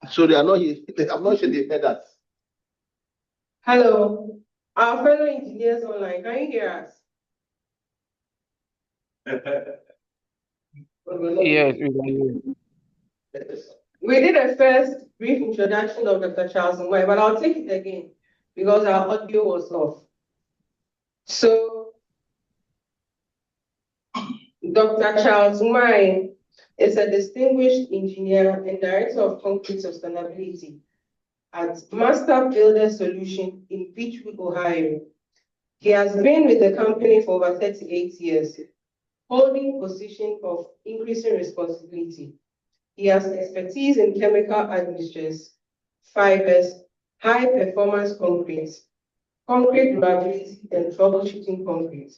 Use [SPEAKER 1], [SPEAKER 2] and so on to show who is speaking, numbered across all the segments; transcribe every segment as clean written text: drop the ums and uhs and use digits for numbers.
[SPEAKER 1] So they are not here. I'm not sure they heard that.
[SPEAKER 2] Hello, our fellow engineers online, can you hear us?
[SPEAKER 3] Yes, we can hear you.
[SPEAKER 2] We did a first brief introduction of Dr. Charles Nwai, but I'll take it again because our audio was off. So, Dr. Charles Nwai is a distinguished engineer and director of concrete sustainability at Master Builder Solution in Beechwood, Ohio. He has been with the company for over 38 years, holding position of increasing responsibility. He has expertise in chemical admixtures, fibers, high performance concrete, concrete durability, and troubleshooting concrete.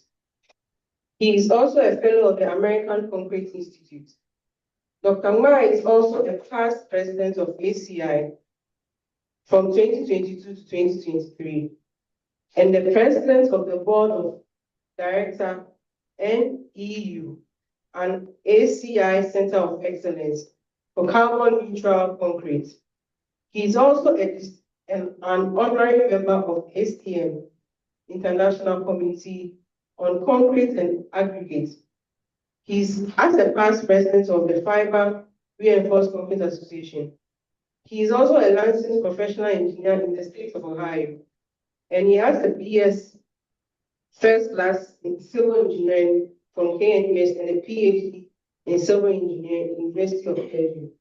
[SPEAKER 2] He is also a fellow of the American Concrete Institute. Dr. Nwai is also a past president of ACI from 2022 to 2023, and the president of the board of director NEU, an ACI Center of Excellence for Carbon Neutral Concrete. He is also an honorary member of STM, International Committee on Concrete and Aggregates. He's as a past president of the Fiber Reinforced Concrete Association. He is also a licensed professional engineer in the state of Ohio, and he has a BS first class in civil engineering from KNUS and a PhD in civil engineering in University of Purdue.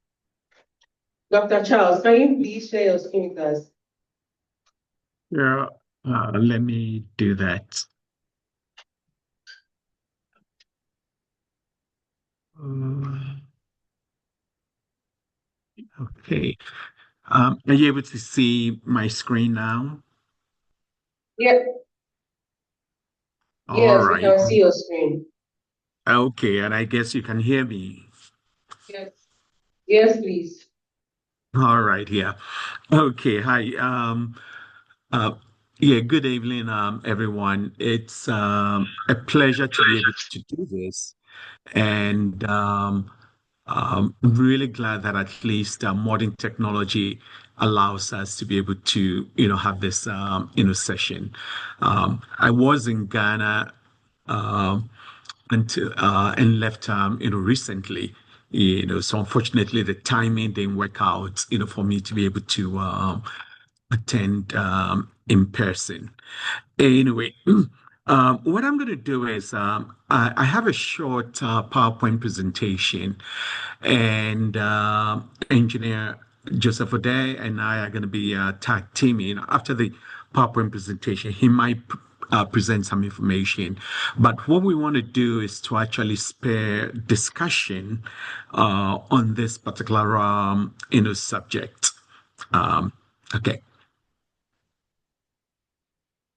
[SPEAKER 2] Dr. Charles, can you please share your screen with us?
[SPEAKER 4] Yeah, let me do that. Okay. Are you able to see my screen now?
[SPEAKER 2] Yep.
[SPEAKER 4] All
[SPEAKER 2] Yes, we
[SPEAKER 4] right.
[SPEAKER 2] can see your screen.
[SPEAKER 4] Okay, and I guess you can hear me.
[SPEAKER 2] Yes. Yes, please.
[SPEAKER 4] All right, yeah. Okay, hi. Uh, yeah, good evening, everyone. It's a pleasure to be able to do this. And really glad that at least modern technology allows us to be able to, have this, session. I was in Ghana until and left, recently. So unfortunately, the timing didn't work out, for me to be able to attend in person. Anyway, what I'm going to do is I have a short PowerPoint presentation, and engineer Joseph O'Day and I are going to be tag teaming. After the PowerPoint presentation, he might present some information. But what we want to do is to actually spare discussion on this particular subject. Okay.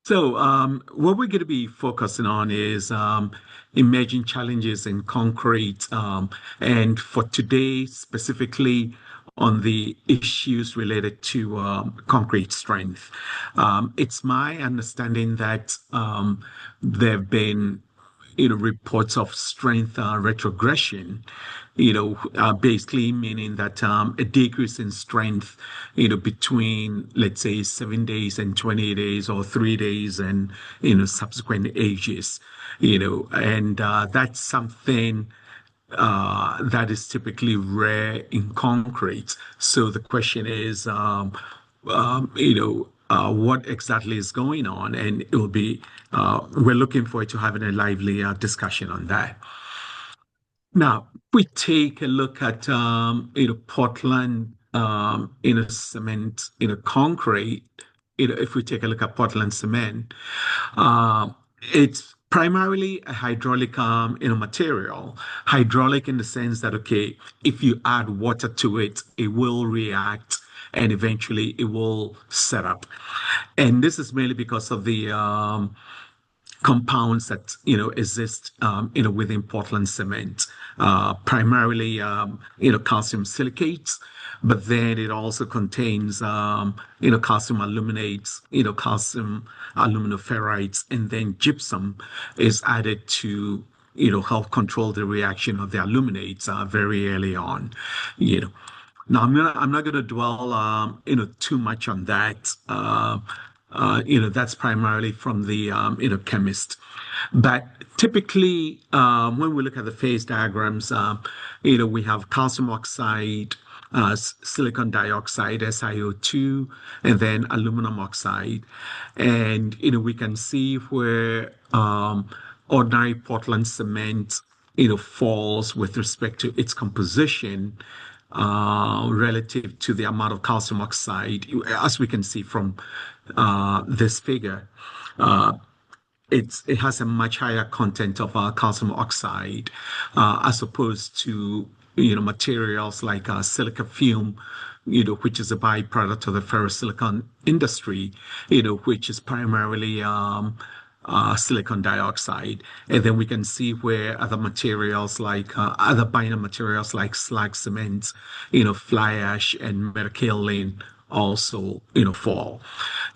[SPEAKER 4] So, what we're going to be focusing on is emerging challenges in concrete, and for today specifically on the issues related to concrete strength. It's my understanding that there have been reports of strength retrogression, basically meaning that a decrease in strength, between, let's say, 7 days and 20 days or 3 days and, subsequent ages, and that's something that is typically rare in concrete. So the question is, what exactly is going on? And it will be, we're looking forward to having a lively discussion on that. Now, we take a look at, Portland, cement, concrete. If we take a look at Portland cement, it's primarily a hydraulic, material. Hydraulic in the sense that, okay, if you add water to it, it will react and eventually it will set up. And this is mainly because of the compounds that exist within Portland cement, primarily calcium silicates, but then it also contains calcium aluminates, calcium aluminoferrites, and then gypsum is added to help control the reaction of the aluminates very early on. Now, I'm not gonna dwell, too much on that. That's primarily from the, chemist. But typically, when we look at the phase diagrams, we have calcium oxide, silicon dioxide, SiO2, and then aluminum oxide. And, we can see where ordinary Portland cement, falls with respect to its composition relative to the amount of calcium oxide, as we can see from this figure. It has a much higher content of calcium oxide as opposed to materials like silica fume, which is a byproduct of the ferrosilicon industry, which is primarily silicon dioxide. And then we can see where other materials like other binder materials like slag cement, fly ash and metakaolin also, fall.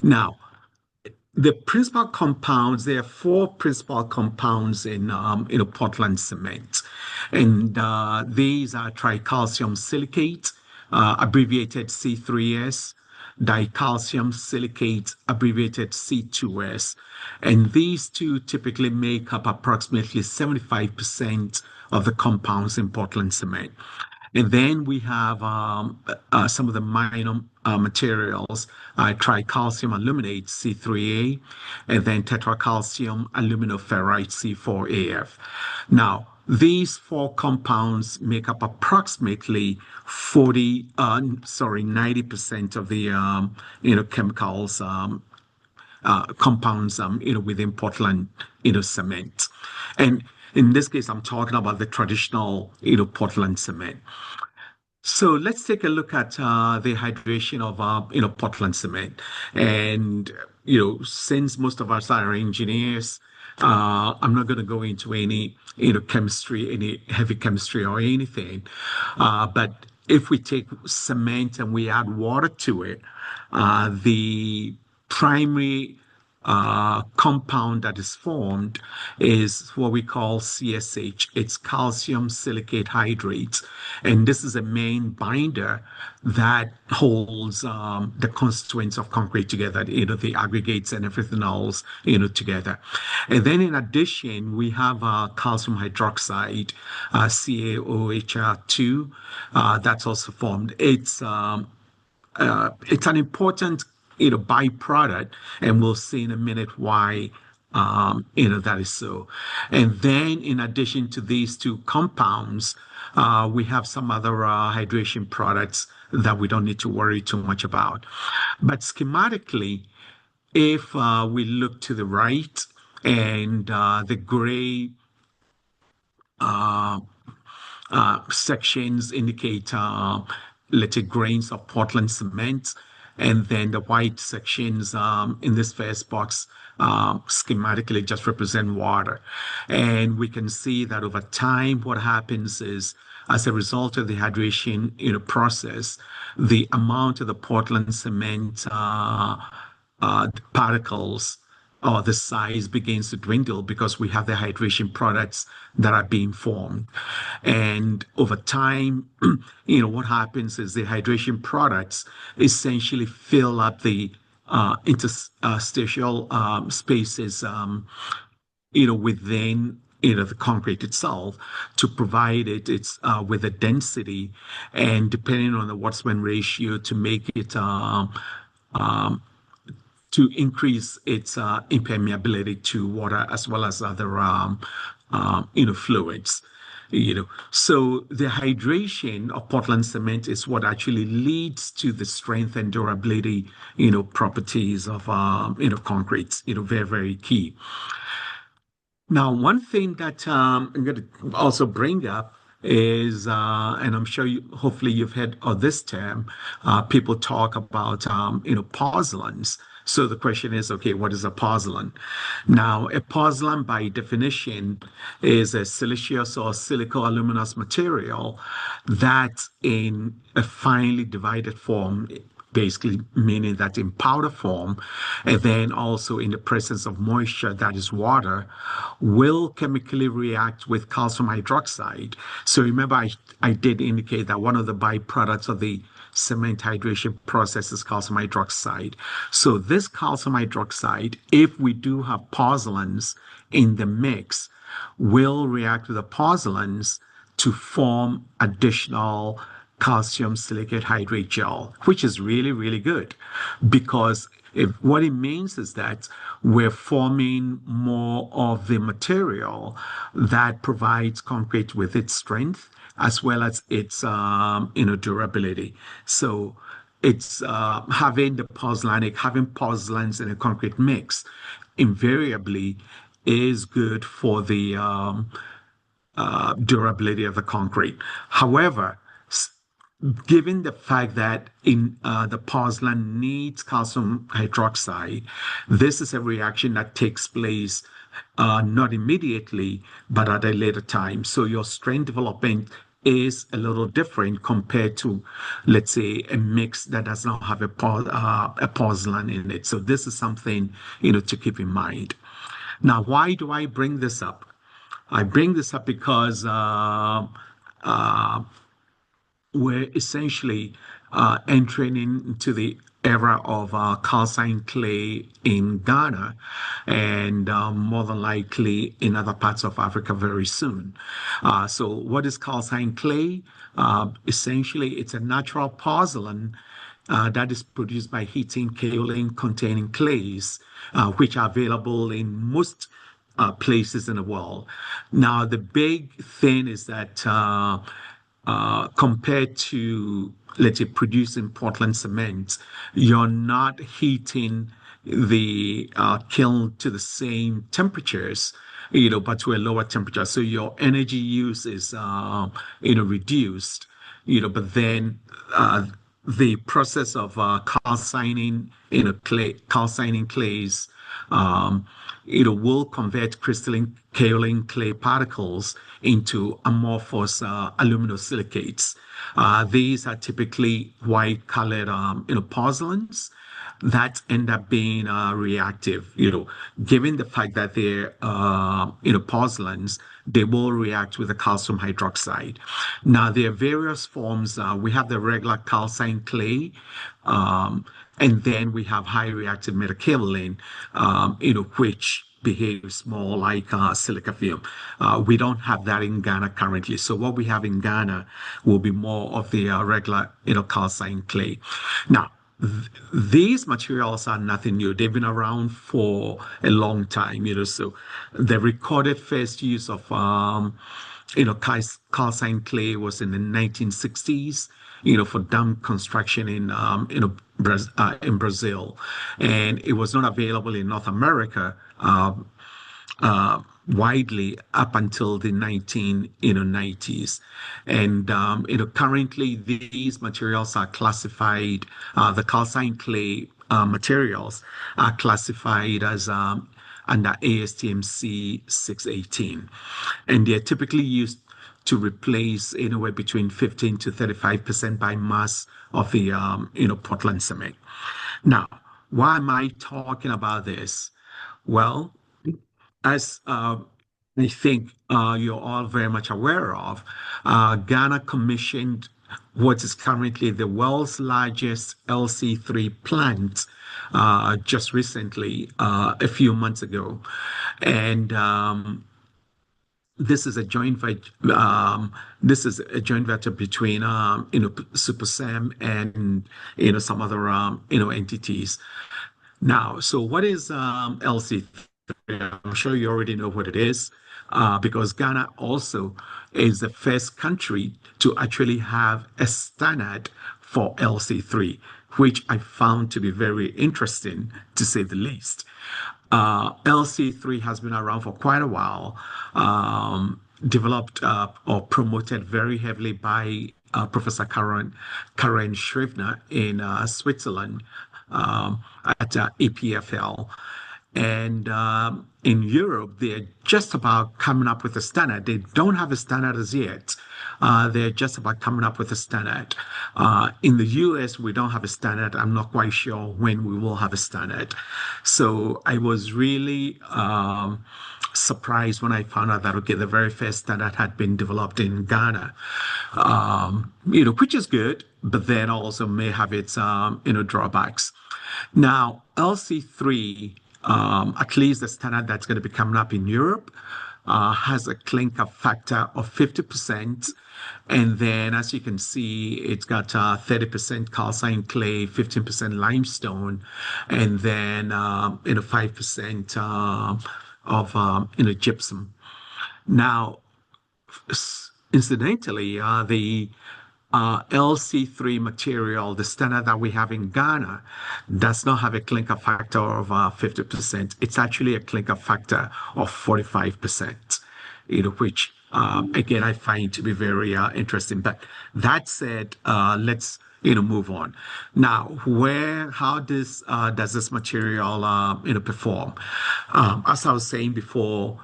[SPEAKER 4] Now, the principal compounds, there are four principal compounds in Portland cement, and these are tricalcium silicate, abbreviated C3S, dicalcium silicate, abbreviated C2S, and these two typically make up approximately 75% of the compounds in Portland cement. And then we have some of the minor materials, tricalcium aluminate C3A, and then tetracalcium aluminoferrite C4AF. Now, these four compounds make up approximately 90% of the chemicals compounds within Portland cement. And in this case, I'm talking about the traditional Portland cement. So let's take a look at the hydration of Portland cement. And since most of us are engineers, I'm not going to go into any chemistry, any heavy chemistry or anything. But if we take cement and we add water to it, the primary compound that is formed is what we call CSH. It's calcium silicate hydrate. And this is a main binder that holds the constituents of concrete together, the aggregates and everything else, together. And then in addition, we have calcium hydroxide, CaOHR2, that's also formed. It's an important byproduct, and we'll see in a minute why that is so. And then in addition to these two compounds, we have some other hydration products that we don't need to worry too much about. But schematically, if we look to the right and the gray sections indicate let's say grains of Portland cement, and then the white sections in this first box schematically just represent water. And we can see that over time, what happens is as a result of the hydration process, the amount of the Portland cement particles or the size begins to dwindle because we have the hydration products that are being formed. And over time, what happens is the hydration products essentially fill up the interstitial spaces, within the concrete itself to provide it's with a density and depending on the Wattsman ratio to make it to increase its impermeability to water as well as other fluids. So the hydration of Portland cement is what actually leads to the strength and durability properties of concretes. Very, very key. Now, one thing that I'm going to also bring up is, and I'm sure hopefully you've heard of this term, people talk about, pozzolans. So the question is, okay, what is a pozzolan? Now, a pozzolan by definition is a siliceous or silico-aluminous material that in a finely divided form basically meaning that in powder form, and then also in the presence of moisture, that is water, will chemically react with calcium hydroxide. So remember, I did indicate that one of the byproducts of the cement hydration process is calcium hydroxide. So this calcium hydroxide, if we do have pozzolans in the mix, will react with the pozzolans to form additional calcium silicate hydrate gel, which is really, really good because what it means is that we're forming more of the material that provides concrete with its strength as well as its durability. So it's having having pozzolans in a concrete mix invariably is good for the durability of the concrete. However, given the fact that in the pozzolan needs calcium hydroxide, this is a reaction that takes place not immediately, but at a later time. So your strength development is a little different compared to, let's say, a mix that does not have a pozzolan in it. So this is something, to keep in mind. Now, why do I bring this up? I bring this up because we're essentially entering into the era of calcine clay in Ghana and more than likely in other parts of Africa very soon. So what is calcine clay? Essentially, it's a natural pozzolan that is produced by heating kaolin containing clays, which are available in most places in the world. Now, the big thing is that compared to, let's say, producing Portland cement, you're not heating the kiln to the same temperatures, but to a lower temperature. So your energy use is, reduced, but then the process of calcining, calcining clays, will convert crystalline kaolin clay particles into amorphous aluminosilicates. These are typically white-colored, pozzolans that end up being reactive. Given the fact that they're, pozzolans, they will react with the calcium hydroxide. Now, there are various forms. We have the regular calcine clay, and then we have high reactive metakaolin, which behaves more like silica film. We don't have that in Ghana currently. So what we have in Ghana will be more of the regular, calcine clay. Now, these materials are nothing new. They've been around for a long time, so the recorded first use of, calcine clay was in the 1960s, for dam construction in, in Brazil. And it was not available in North America, widely up until the 1990s. And currently these materials are classified, the calcine clay materials are classified as under ASTM-C 618. And they're typically used to replace anywhere between 15 to 35% by mass of the Portland cement. Now, why am I talking about this? Well, as I think you're all very much aware of, Ghana commissioned what is currently the world's largest LC3 plant just recently, a few months ago. And this is a joint venture between Symposium and some other entities. Now, so what is LC3? I'm sure you already know what it is, because Ghana also is the first country to actually have a standard for LC3, which I found to be very interesting, to say the least. LC3 has been around for quite a while, developed or promoted very heavily by Professor Karen Shrivner in Switzerland at EPFL. And in Europe, they're just about coming up with a standard. They don't have a standard as yet. They're just about coming up with a standard. In the US, we don't have a standard. I'm not quite sure when we will have a standard. So I was really surprised when I found out that, okay, the very first standard had been developed in Ghana, which is good, but then also may have its, drawbacks. Now, LC3, at least the standard that's going to be coming up in Europe, has a clinker factor of 50%. And then, as you can see, it's got 30% calcine clay, 15% limestone, and then 5% of gypsum. Now, incidentally, the LC3 material, the standard that we have in Ghana, does not have a clinker factor of 50%. It's actually a clinker factor of 45%, which again I find to be very interesting. But that said, let's move on. Now, how does this material perform? As I was saying before,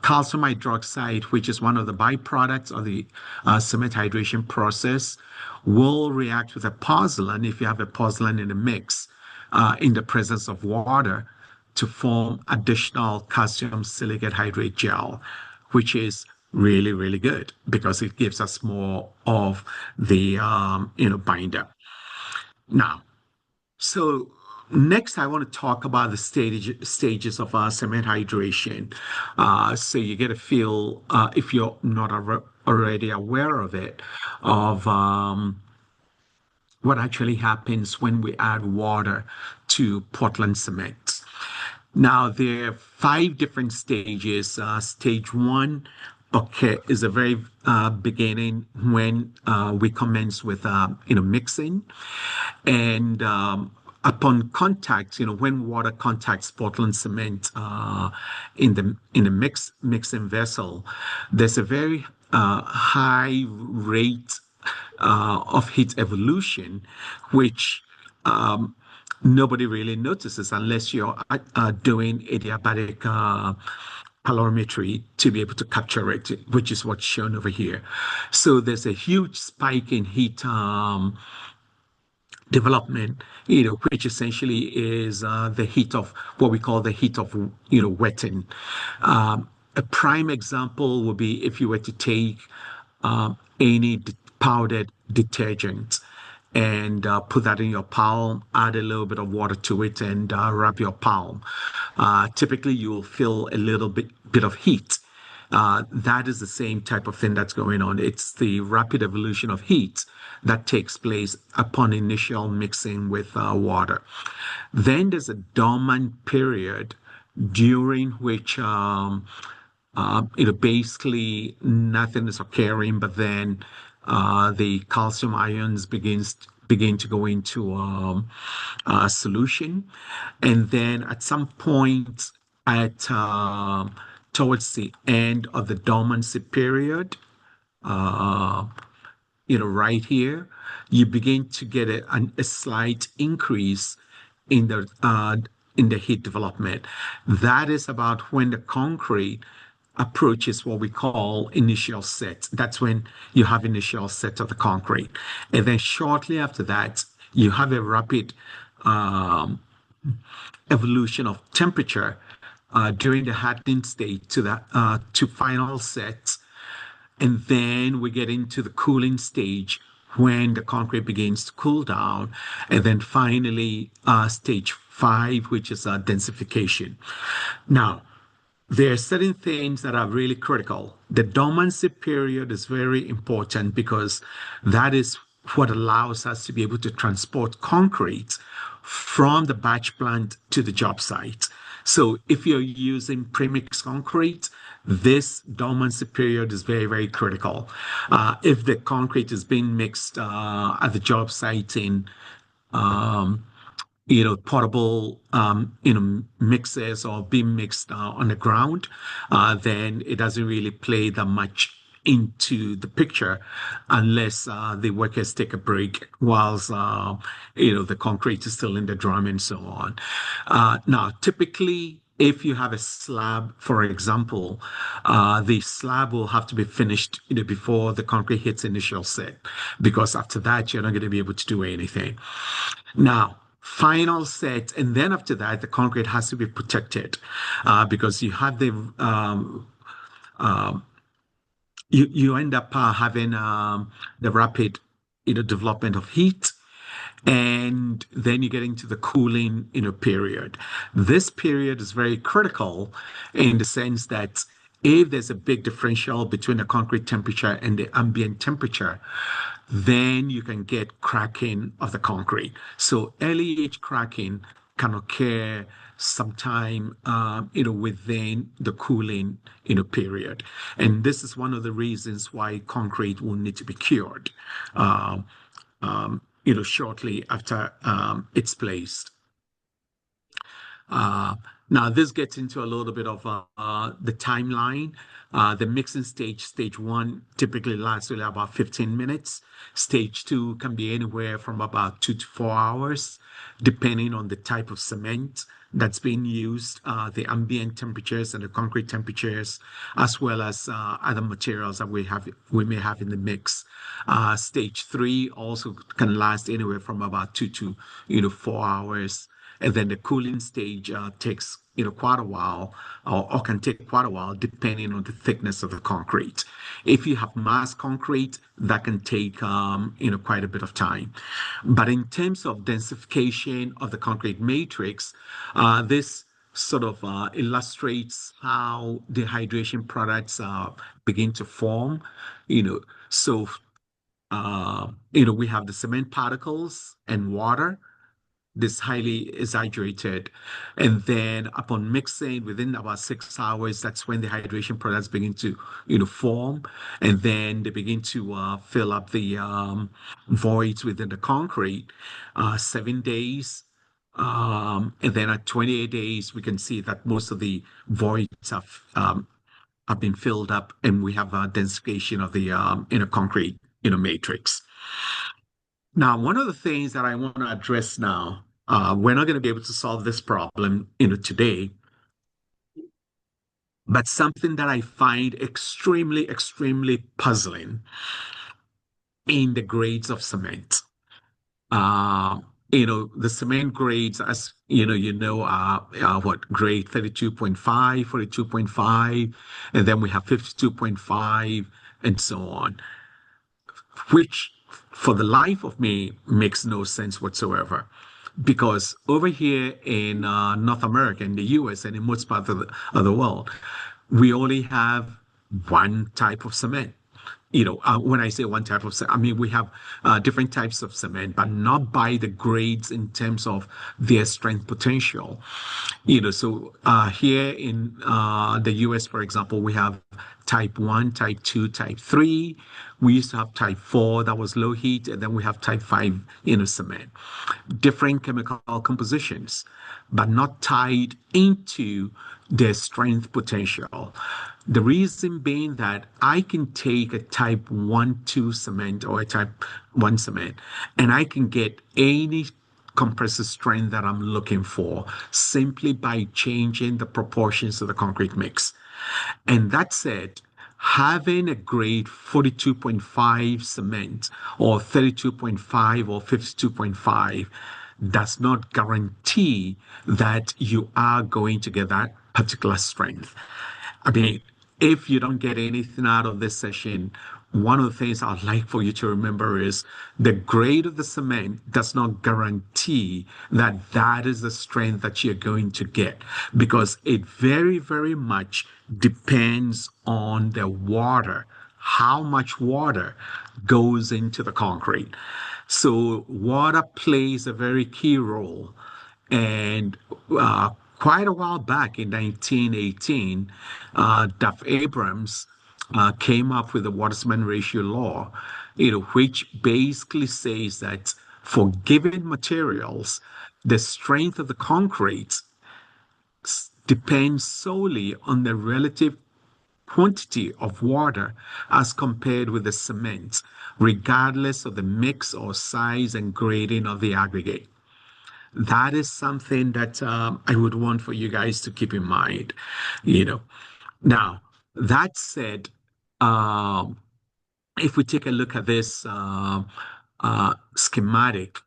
[SPEAKER 4] calcium hydroxide, which is one of the byproducts of the cement hydration process, will react with a pozzolan if you have a pozzolan in the mix in the presence of water to form additional calcium silicate hydrate gel, which is really, really good because it gives us more of the binder. Now, so next, I want to talk about the stages of cement hydration. So you get a feel, if you're not already aware of it, of what actually happens when we add water to Portland cement. Now, there are 5 different stages. Stage 1, okay, is a very beginning when we commence with mixing, and upon contact, when water contacts Portland cement in the mixing vessel, there's a very high rate of heat evolution, which nobody really notices unless you're doing adiabatic calorimetry to be able to capture it, which is what's shown over here. So there's a huge spike in heat development, which essentially is the heat of what we call the heat of, wetting. A prime example would be if you were to take any powdered detergent and put that in your palm, add a little bit of water to it, and rub your palm. Typically, you will feel a little bit of heat. That is the same type of thing that's going on. It's the rapid evolution of heat that takes place upon initial mixing with water. Then there's a dormant period during which basically nothing is occurring, but then the calcium ions begin to go into solution, and then at some point towards the end of the dormancy period, right here, you begin to get a slight increase in the heat development. That is about when the concrete approaches what we call initial set. That's when you have initial set of the concrete. And then shortly after that, you have a rapid evolution of temperature during the hardening state to final set. And then we get into the cooling stage when the concrete begins to cool down. And then finally, stage 5, which is densification. Now, there are certain things that are really critical. The dormancy period is very important because that is what allows us to be able to transport concrete from the batch plant to the job site. So if you're using premix concrete, this dormancy period is very, very critical. If the concrete is being mixed at the job site in portable, mixers or being mixed on the ground, then it doesn't really play that much into the picture unless the workers take a break whilst the concrete is still in the drum and so on. Now, typically, if you have a slab, for example, the slab will have to be finished before the concrete hits initial set, because after that you're not going to be able to do anything. Now, final set, and then after that the concrete has to be protected because you have you end up having the rapid development of heat, and then you get into the cooling period. This period is very critical in the sense that if there's a big differential between the concrete temperature and the ambient temperature, then you can get cracking of the concrete. So early age cracking can occur sometime within the cooling period, and this is one of the reasons why concrete will need to be cured shortly after it's placed. Now, this gets into a little bit of the timeline. The mixing stage one, typically lasts only about 15 minutes. Stage two can be anywhere from about 2 to 4 hours, depending on the type of cement that's being used, the ambient temperatures and the concrete temperatures, as well as other materials that we may have in the mix. Stage three also can last anywhere from about 2 to 4 hours. And then the cooling stage takes quite a while, or can take quite a while, depending on the thickness of the concrete. If you have mass concrete, that can take quite a bit of time. But in terms of densification of the concrete matrix, this sort of illustrates how the hydration products begin to form. So we have the cement particles and water. This highly exaggerated, and then upon mixing within about 6 hours, that's when the hydration products begin to form, and then they begin to fill up the voids within the concrete. 7 days, and then at 28 days we can see that most of the voids have been filled up, and we have a densification of the concrete matrix. Now, one of the things that I want to address now, we're not going to be able to solve this problem, today, but something that I find extremely, extremely puzzling in the grades of cement. The cement grades, as are what, grade 32.5, 42.5, and then we have 52.5, and so on, which for the life of me makes no sense whatsoever. Because over here in North America, in the US, and in most parts of the world, we only have one type of cement. When I say one type of cement, I mean we have different types of cement, but not by the grades in terms of their strength potential. So here in the US, for example, we have type 1, type 2, type 3. We used to have type 4 that was low heat, and then we have type 5 cement. Different chemical compositions, but not tied into their strength potential. The reason being that I can take a type 1, 2 cement or a type 1 cement, and I can get any compressive strength that I'm looking for simply by changing the proportions of the concrete mix. And that said, having a grade 42.5 cement or 32.5 or 52.5 does not guarantee that you are going to get that particular strength. I mean, if you don't get anything out of this session, one of the things I'd like for you to remember is the grade of the cement does not guarantee that that is the strength that you're going to get, because it very, very much depends on the water, how much water goes into the concrete. So water plays a very key role. And quite a while back in 1918, Duff Abrams came up with the water-cement ratio law, which basically says that for given materials, the strength of the concrete depends solely on the relative quantity of water as compared with the cement, regardless of the mix or size and grading of the aggregate. That is something that I would want for you guys to keep in mind. You know, now that said, um, if we take a look at this schematic,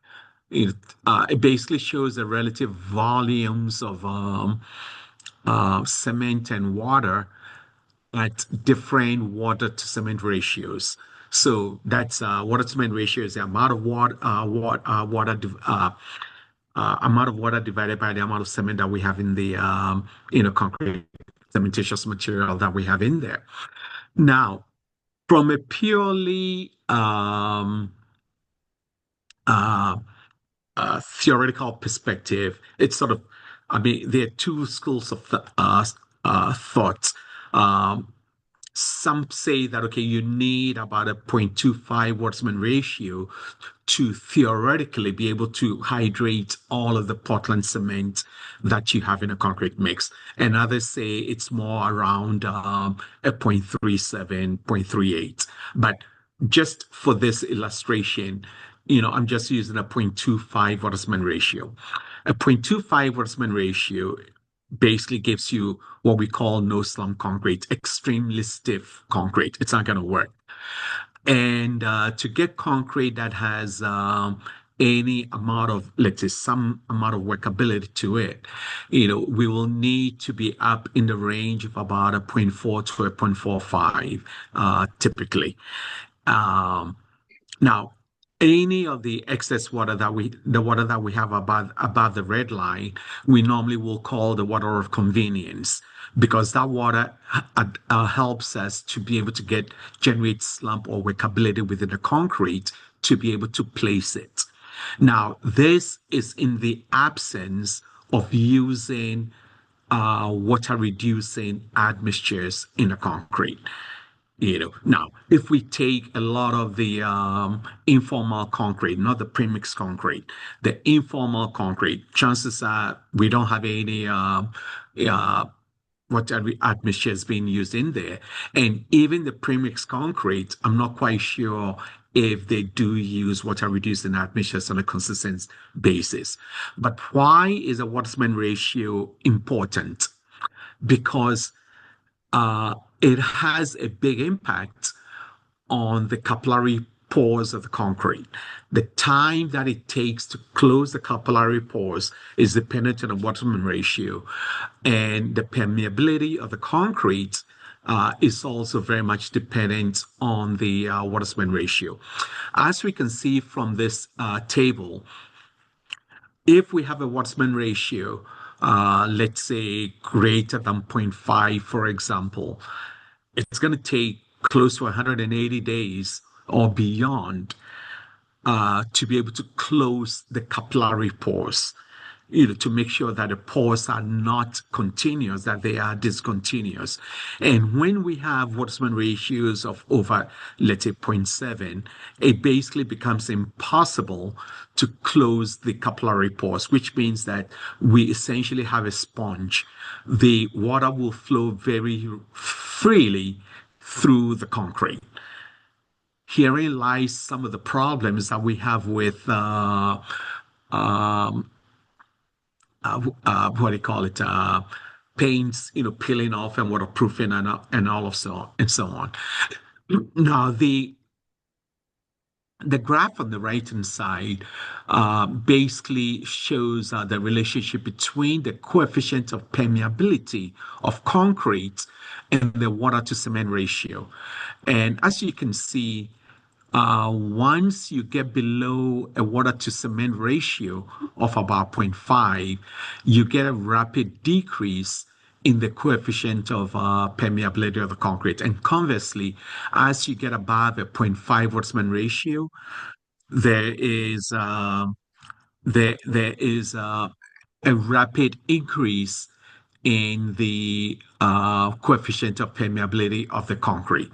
[SPEAKER 4] it, it basically shows the relative volumes of cement and water at different water to cement ratios. So that's water to cement ratio is the amount of amount of water divided by the amount of cement that we have in the concrete cementitious material that we have in there. Now, from a purely theoretical perspective, it's sort of, I mean, there are two schools of thought. Um, some say that, okay, you need about a 0.25 Watsman ratio to theoretically be able to hydrate all of the Portland cement that you have in a concrete mix. And others say it's more around a 0.37, 0.38. But just for this illustration, I'm just using a 0.25 Watsman ratio. A 0.25 Watsman ratio basically gives you what we call no slump concrete, extremely stiff concrete. It's not going to work. And to get concrete that has any amount of, let's say, some amount of workability to it, we will need to be up in the range of about a 0.4 to a 0.45 typically. Now, any of the excess water the water that we have above the red line, we normally will call the water of convenience, because that water helps us to be able to generate slump or workability within the concrete to be able to place it. Now, this is in the absence of using water reducing admixtures in the concrete. Now, if we take a lot of the informal concrete, not the premix concrete, the informal concrete, chances are we don't have any water admixtures being used in there. And even the premix concrete, I'm not quite sure if they do use water reducing admixtures on a consistent basis. But why is a water-cement ratio important? Because it has a big impact on the capillary pores of the concrete. The time that it takes to close the capillary pores is dependent on the water-cement ratio, and the permeability of the concrete is also very much dependent on the water-cement ratio. As we can see from this table, if we have a water-cement ratio, let's say greater than 0.5, for example, it's going to take close to 180 days or beyond to be able to close the capillary pores, to make sure that the pores are not continuous, that they are discontinuous. And when we have water-cement ratios of over, let's say, 0.7, it basically becomes impossible to close the capillary pores, which means that we essentially have a sponge. The water will flow very freely through the concrete. Herein lies some of the problems that we have with what do you call it? Paints, peeling off and waterproofing and all of so and so on. Now, the graph on the right-hand side basically shows the relationship between the coefficient of permeability of concrete and the water to cement ratio. And as you can see, once you get below a water to cement ratio of about 0.5, you get a rapid decrease in the coefficient of permeability of the concrete. And conversely, as you get above a 0.5 water-cement ratio, there is a rapid increase in the coefficient of permeability of the concrete.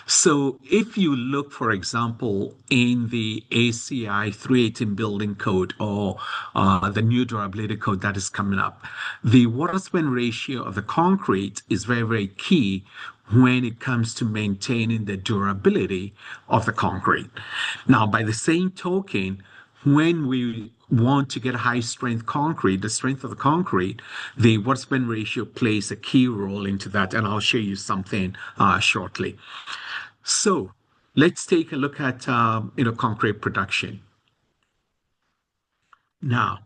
[SPEAKER 4] So if you look, for example, in the ACI 318 building code or the new durability code that is coming up, the water-cement ratio of the concrete is very, very key when it comes to maintaining the durability of the concrete. Now, by the same token, when we want to get high strength concrete, the strength of the concrete, the Water-spend ratio plays a key role into that, and I'll show you something shortly. So let's take a look at concrete production. Now,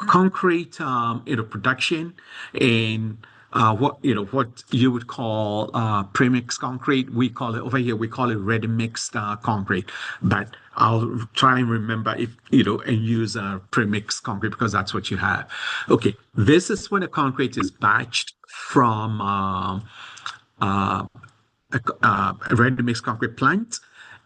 [SPEAKER 4] concrete production in what you would call premix concrete. We call it over here, we call it ready mixed concrete, but I'll try and remember if and use premix concrete because that's what you have. Okay, this is when a concrete is batched from a ready mixed concrete plant.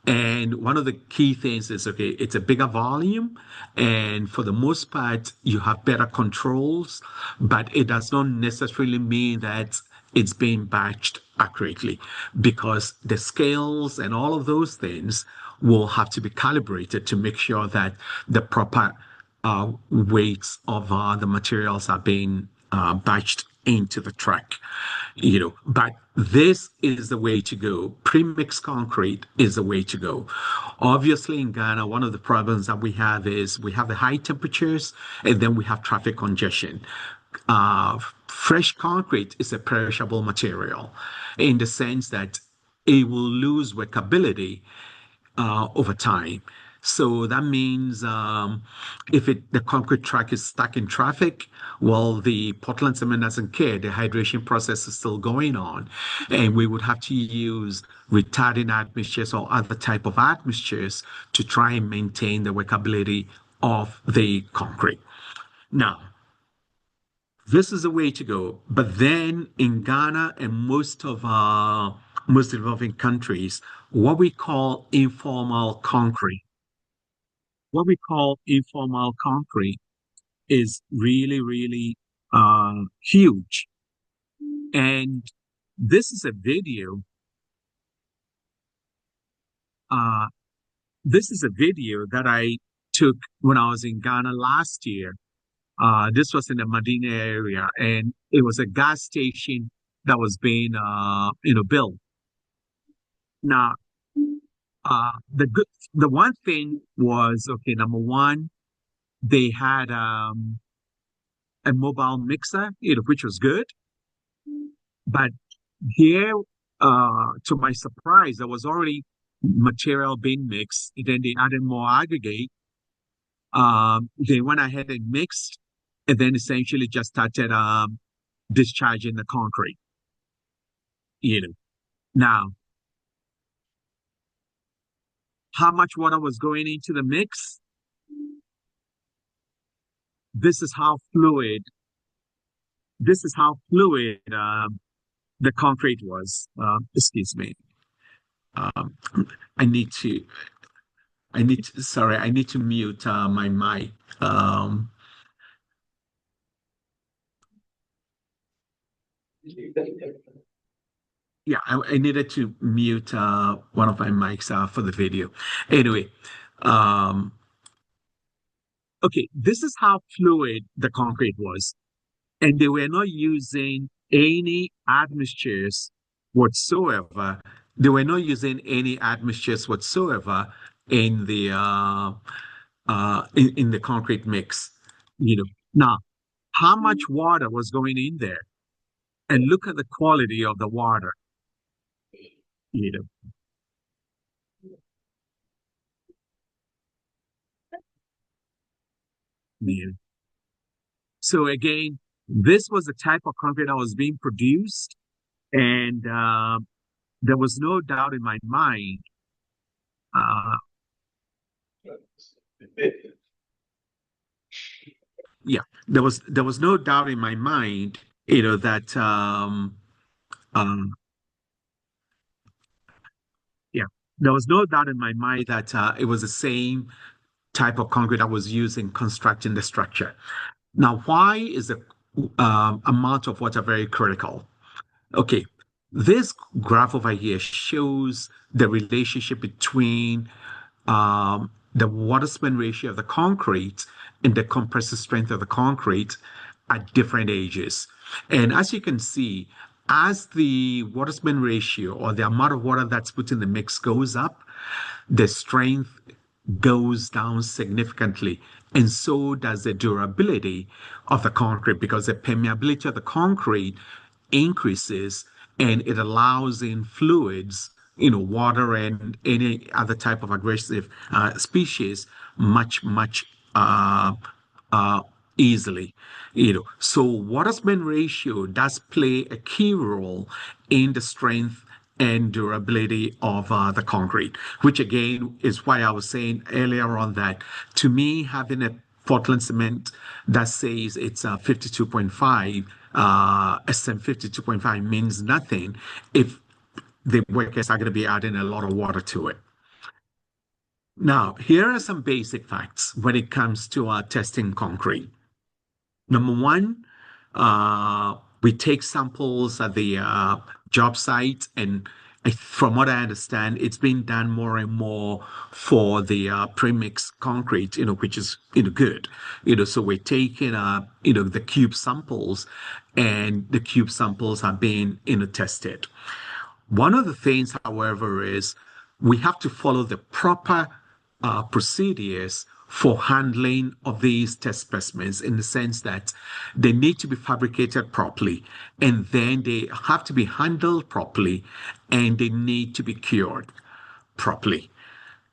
[SPEAKER 4] And one of the key things is, okay, it's a bigger volume, and for the most part, you have better controls, but it does not necessarily mean that it's being batched accurately because the scales and all of those things will have to be calibrated to make sure that the proper weights of the materials are being batched into the track. But this is the way to go. Pre-mixed concrete is the way to go. Obviously, in Ghana, one of the problems that we have is we have the high temperatures and then we have traffic congestion. Fresh concrete is a perishable material in the sense that it will lose workability over time. So that means if the concrete track is stuck in traffic, well, the Portland cement doesn't care. The hydration process is still going on, and we would have to use retarding admixtures or other type of admixtures to try and maintain the workability of the concrete. Now, this is the way to go. But then in Ghana and most of our most developing countries, what we call informal concrete is really, really huge. And this is a video. This is a video that I took when I was in Ghana last year. This was in the Medina area, and it was a gas station that was being, built. Now, the one thing was, okay, number one, they had a mobile mixer, which was good. But here, to my surprise, there was already material being mixed. Then they added more aggregate. They went ahead and mixed, and then essentially just started discharging the concrete. Now, how much water was going into the mix? This is how fluid. This is how fluid the concrete was. Excuse me. I need to. Sorry, I need to mute my mic. Yeah, I needed to mute one of my mics for the video. Anyway, okay, this is how fluid the concrete was. And they were not using any admixtures whatsoever. They were not using any admixtures whatsoever in the in the concrete mix. Now, how much water was going in there? And look at the quality of the water. Yeah. So again, this was the type of concrete that was being produced, and there was no doubt in my mind. Yeah, there was no doubt in my mind, that yeah, there was no doubt in my mind that it was the same type of concrete that was used in constructing the structure. Now, why is the amount of water very critical? Okay, this graph over here shows the relationship between the water-spend ratio of the concrete and the compressive strength of the concrete at different ages. And as you can see, as the water spin ratio or the amount of water that's put in the mix goes up, the strength goes down significantly. And so does the durability of the concrete because the permeability of the concrete increases and it allows in fluids, water and any other type of aggressive species much uh, easily. So water spin ratio does play a key role in the strength and durability of the concrete, which again is why I was saying earlier on that to me, having a Portland cement that says it's 52.5, SM52.5 means nothing if the workers are going to be adding a lot of water to it. Now, here are some basic facts when it comes to testing concrete. Number one, we take samples at the job site, and from what I understand, it's been done more and more for the premix concrete, which is good. So we're taking the cube samples, and the cube samples are being tested. One of the things, however, is we have to follow the proper procedures for handling of these test specimens in the sense that they need to be fabricated properly and then they have to be handled properly and they need to be cured properly.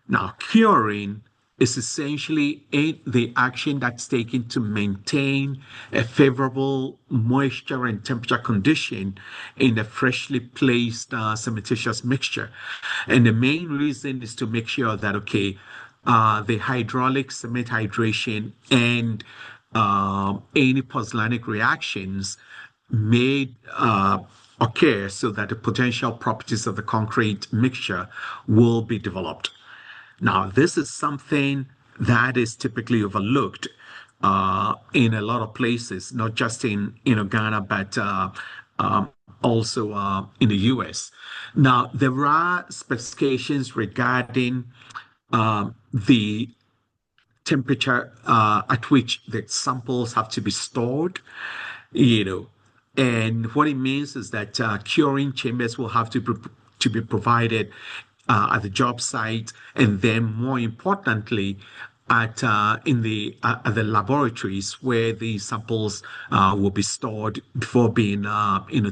[SPEAKER 4] Now, curing is essentially the action that's taken to maintain a favorable moisture and temperature condition in a freshly placed cementitious mixture. And the main reason is to make sure that, okay, the hydraulic cement hydration and any pozzolanic reactions may occur so that the potential properties of the concrete mixture will be developed. Now, this is something that is typically overlooked in a lot of places, not just in Ghana, but also in the US. Now, there are specifications regarding the temperature at which the samples have to be stored, and what it means is that curing chambers will have to be provided at the job site, and then more importantly, at at the laboratories where the samples will be stored before being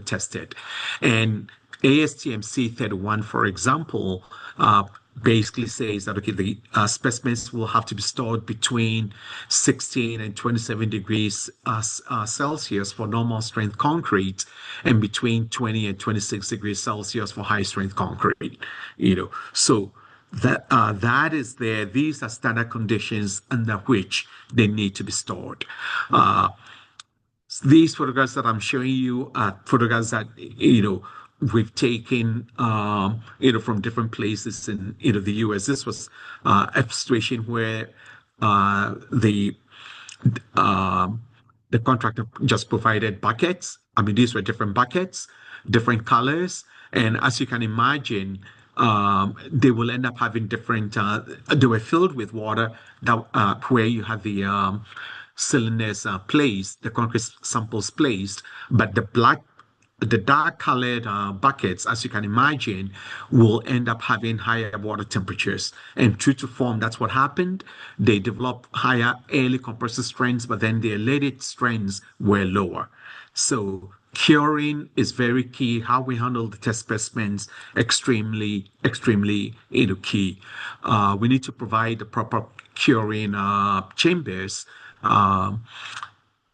[SPEAKER 4] tested. And ASTM C31, for example, basically says that okay, the specimens will have to be stored between 16 and 27 degrees Celsius for normal strength concrete, and between 20 and 26 degrees Celsius for high strength concrete. So that is there. These are standard conditions under which they need to be stored. These photographs that I'm showing you are photographs that we've taken from different places in the US. This was a situation where the contractor just provided buckets. I mean, these were different buckets, different colors, and as you can imagine, they will end up having different. They were filled with water that where you have the cylinders placed, the concrete samples placed, but the dark colored buckets, as you can imagine, will end up having higher water temperatures. And true to form, that's what happened. They developed higher early compressive strengths, but then their later strengths were lower. So curing is very key. How we handle the test specimens, extremely key. We need to provide the proper curing chambers in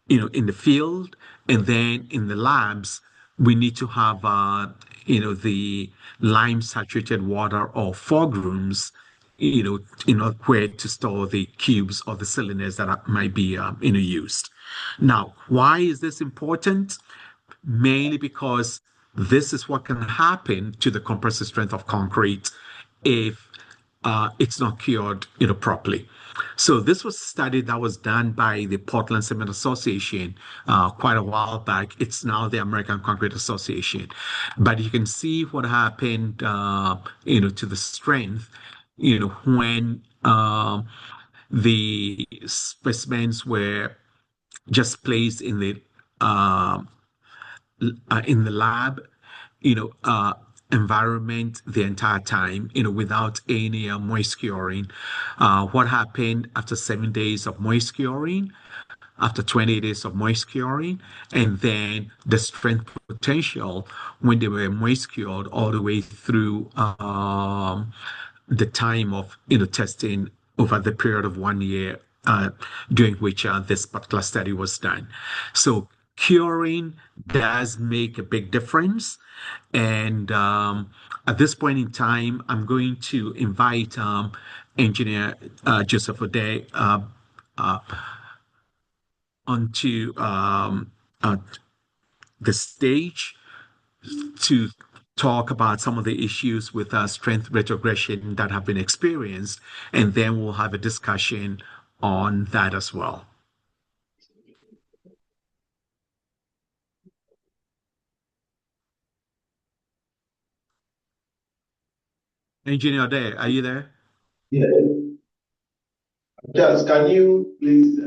[SPEAKER 4] the field, and then in the labs, we need to have the lime saturated water or fog rooms, where to store the cubes or the cylinders that might be used. Now, why is this important? Mainly because this is what can happen to the compressive strength of concrete if it's not cured properly. So this was a study that was done by the Portland Cement Association quite a while back. It's now the American Concrete Association. But you can see what happened to the strength when the specimens were just placed in the in the lab, environment the entire time, without any moist curing. What happened after 7 days of moist curing, after 20 days of moist curing, and then the strength potential when they were moist cured all the way through the time of testing over the period of 1 year during which this particular study was done. So curing does make a big difference. And at this point in time, I'm going to invite Engineer Joseph O'Day onto the stage to talk about some of the issues with strength retrogression that have been experienced, and then we'll have a discussion on that as well. Engineer O'Day, are you there?
[SPEAKER 1] Yeah. Just can you please?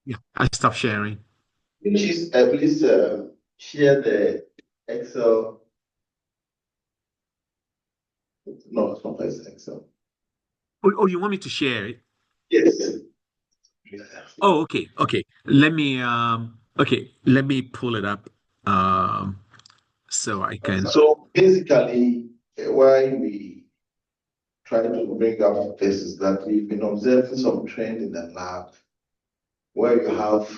[SPEAKER 4] Yeah, I stopped sharing.
[SPEAKER 1] Please share the Excel. No, it's not Excel.
[SPEAKER 4] Oh, you want me to share it?
[SPEAKER 1] Yes.
[SPEAKER 4] Oh, okay. Let me pull it up so I can.
[SPEAKER 1] So basically, why we try to bring up this is that we've been observing some trend in the lab where you have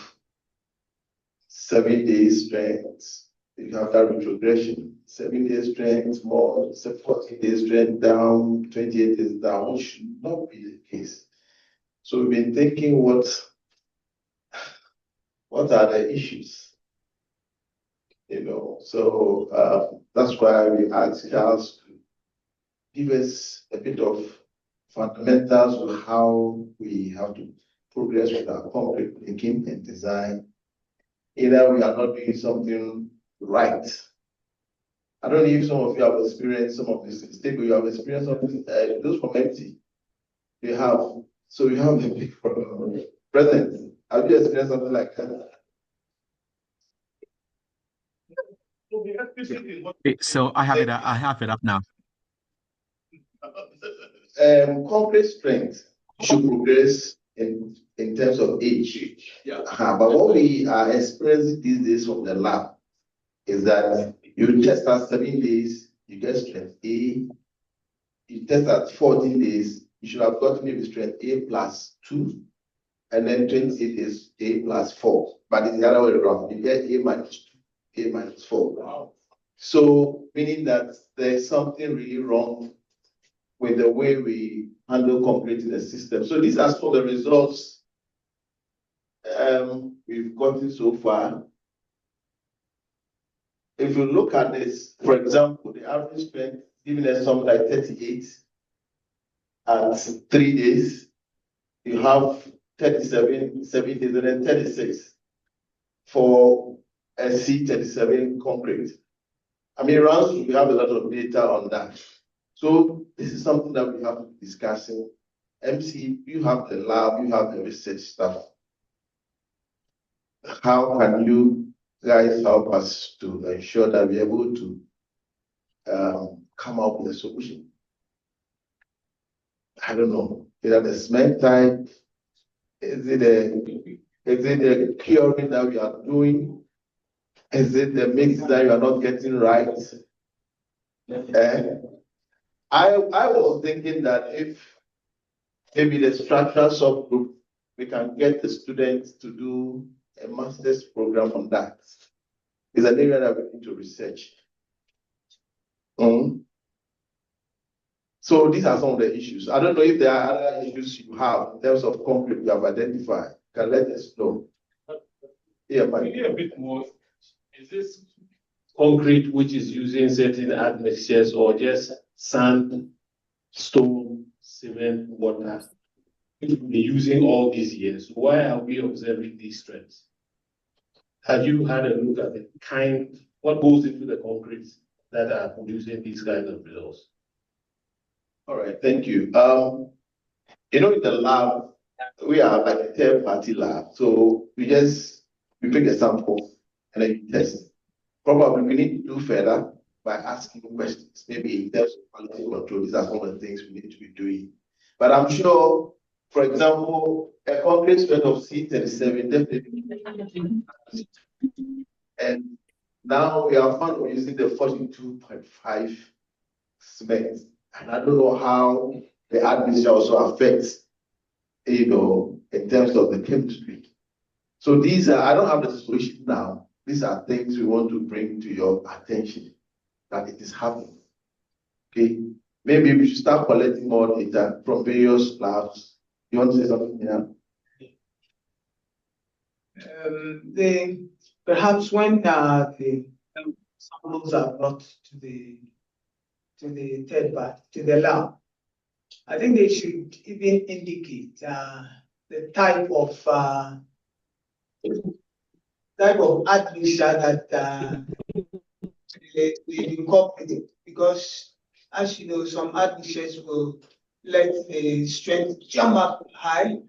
[SPEAKER 1] 7 days strength, you have that retrogression, 7 days strength more, 14 days strength down, 28 days down, which should not be the case. So we've been thinking what are the issues? So that's why we asked Charles to give us a bit of fundamentals of how we have to progress with our concrete thinking and design. Either we are not doing something right. I don't know if some of you have experienced some of this mistake, but you have experienced something, those from empty. You have. So you have a big problem. Present. Have you experienced something like that?
[SPEAKER 4] So I have it up now.
[SPEAKER 1] Concrete strength should progress in terms of age. Yeah. But what we are experiencing these days from the lab is that you test at 7 days, you get strength A. You test at 14 days, you should have got maybe strength A plus 2, and then 28 days A plus 4. But it's the other way around. You get A minus 2, A minus 4. Wow. So meaning that there's something really wrong with the way we handle concrete in the system. So these are some of the results we've gotten so far. If you look at this, for example, the average strength giving us something like 38 at 3 days. You have 37, 7 days, and then 36 for a C37 concrete. I mean, we have a lot of data on that. So this is something that we have to be discussing. MC, you have the lab, you have the research stuff. How can you guys help us to ensure that we're able to come up with a solution? I don't know. Either the cement type, is it the curing that we are doing? Is it the mix that you are not getting right? I was thinking that if maybe the structural subgroup, we can get the students to do a master's program on that. It's an area that we need to research. So these are some of the issues. I don't know if there are other issues you have in terms of concrete you have identified. You can let us know. Yeah, but
[SPEAKER 5] maybe a bit more. Is this concrete which is using certain admixtures or just sand, stone, cement, water? We've been using all these years. Why are we observing these trends? Have you had a look at what goes into the concretes that are producing these kinds of results?
[SPEAKER 1] All right, thank you. In the lab, we are like a third party lab. So we pick a sample and then you test. Probably we need to do further by asking questions. Maybe in terms of quality control, these are some of the things we need to be doing. But I'm sure, for example, a concrete strength of C37 definitely. And now we are found using the 42.5 cement. And I don't know how the admixture also affects, in terms of the chemistry. So these are, I don't have the solution now. These are things we want to bring to your attention that it is happening. Okay. Maybe we should start collecting more data from various labs. You want to say something now?
[SPEAKER 6] Perhaps when the samples are brought to the third part, to the lab, I think they should even indicate the type of admixture that they incorporate, because as you know, some admixtures will let the strength jump up high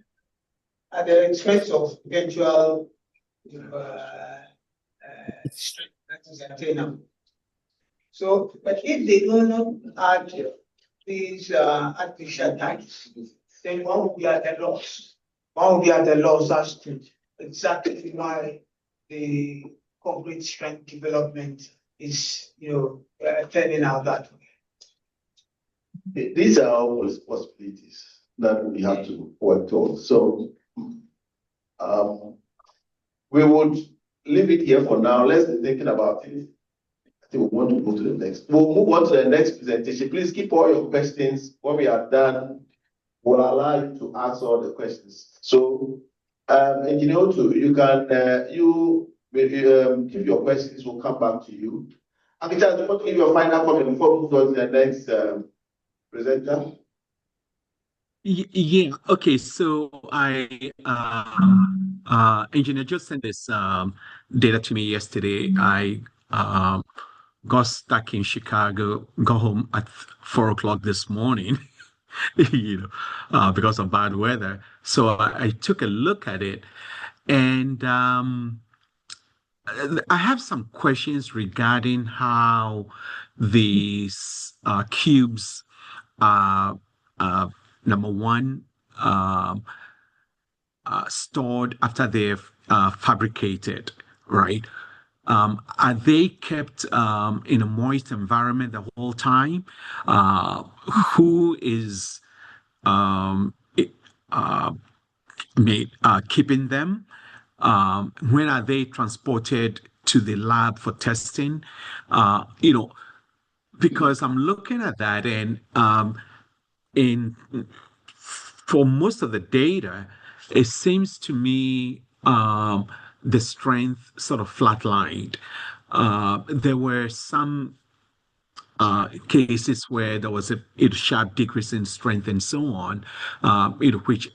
[SPEAKER 6] at the expense of eventual strength that is attainable. So, but if they do not add these admixture types, then one will be at a loss. One will be at a loss as to exactly why the concrete strength development is, turning out that way.
[SPEAKER 1] These are all possibilities that we have to work towards. So we would leave it here for now. Let's be thinking about it. I think we want to go to the next. We'll move on to the next presentation. Please keep all your questions. When we are done, we'll allow you to ask all the questions. So, Engineer Otu, you can keep your questions. We'll come back to you. Akita, do you want to give your final comment before we move on to the next presenter?
[SPEAKER 4] Yeah. Okay. So engineer just sent this data to me yesterday. I got stuck in Chicago, got home at 4 o'clock this morning, because of bad weather. So I took a look at it, and I have some questions regarding how these cubes are, number one, stored after they've fabricated, right? Are they kept in a moist environment the whole time? Who is keeping them? When are they transported to the lab for testing? Because I'm looking at that, and in for most of the data, it seems to me the strength sort of flatlined. There were some cases where there was a sharp decrease in strength and so on, which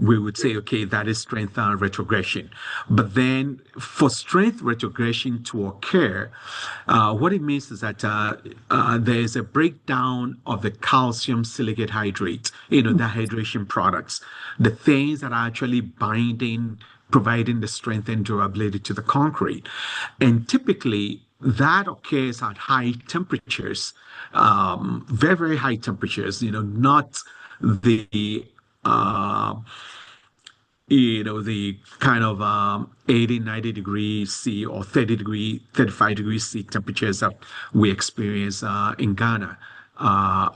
[SPEAKER 4] we would say, okay, that is strength retrogression. But then for strength retrogression to occur, what it means is that there is a breakdown of the calcium silicate hydrate, the hydration products, the things that are actually binding, providing the strength and durability to the concrete. And typically, that occurs at high temperatures, very, very high temperatures, not the the kind of 80, 90 degrees C or 35 degrees C temperatures that we experience in Ghana,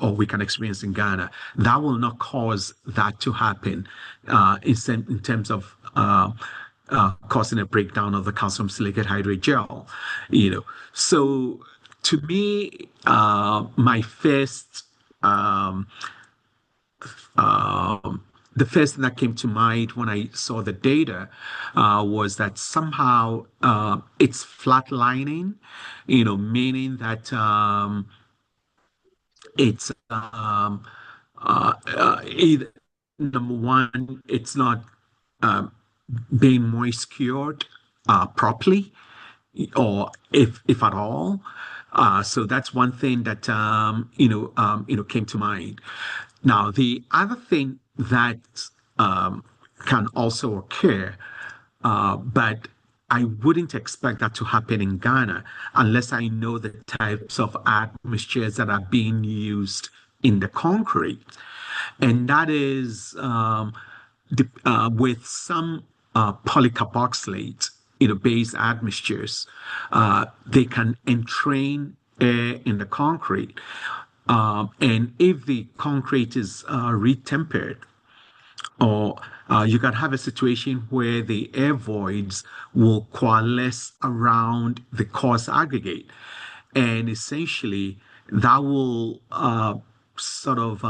[SPEAKER 4] or we can experience in Ghana. That will not cause that to happen in terms of causing a breakdown of the calcium silicate hydrate gel. So to me, the first thing that came to mind when I saw the data was that somehow it's flatlining, meaning that it's either, number one, it's not being moist cured properly, or if at all. So that's one thing that came to mind. Now, the other thing that can also occur, but I wouldn't expect that to happen in Ghana unless I know the types of admixtures that are being used in the concrete. And that is with some polycarboxylate, based admixtures, they can entrain air in the concrete. And if the concrete is retempered, or you can have a situation where the air voids will coalesce around the coarse aggregate. And essentially, that will sort of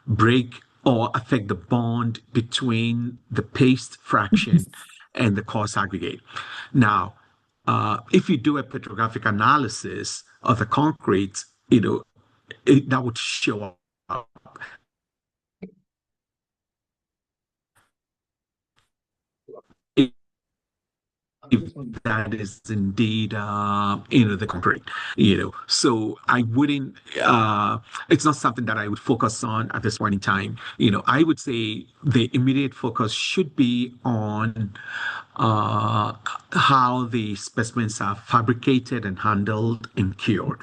[SPEAKER 4] break or affect the bond between the paste fraction and the coarse aggregate. Now, if you do a petrographic analysis of the concrete, that would show up. If that is indeed the concrete, so I wouldn't it's not something that I would focus on at this point in time. I would say the immediate focus should be on how the specimens are fabricated and handled and cured.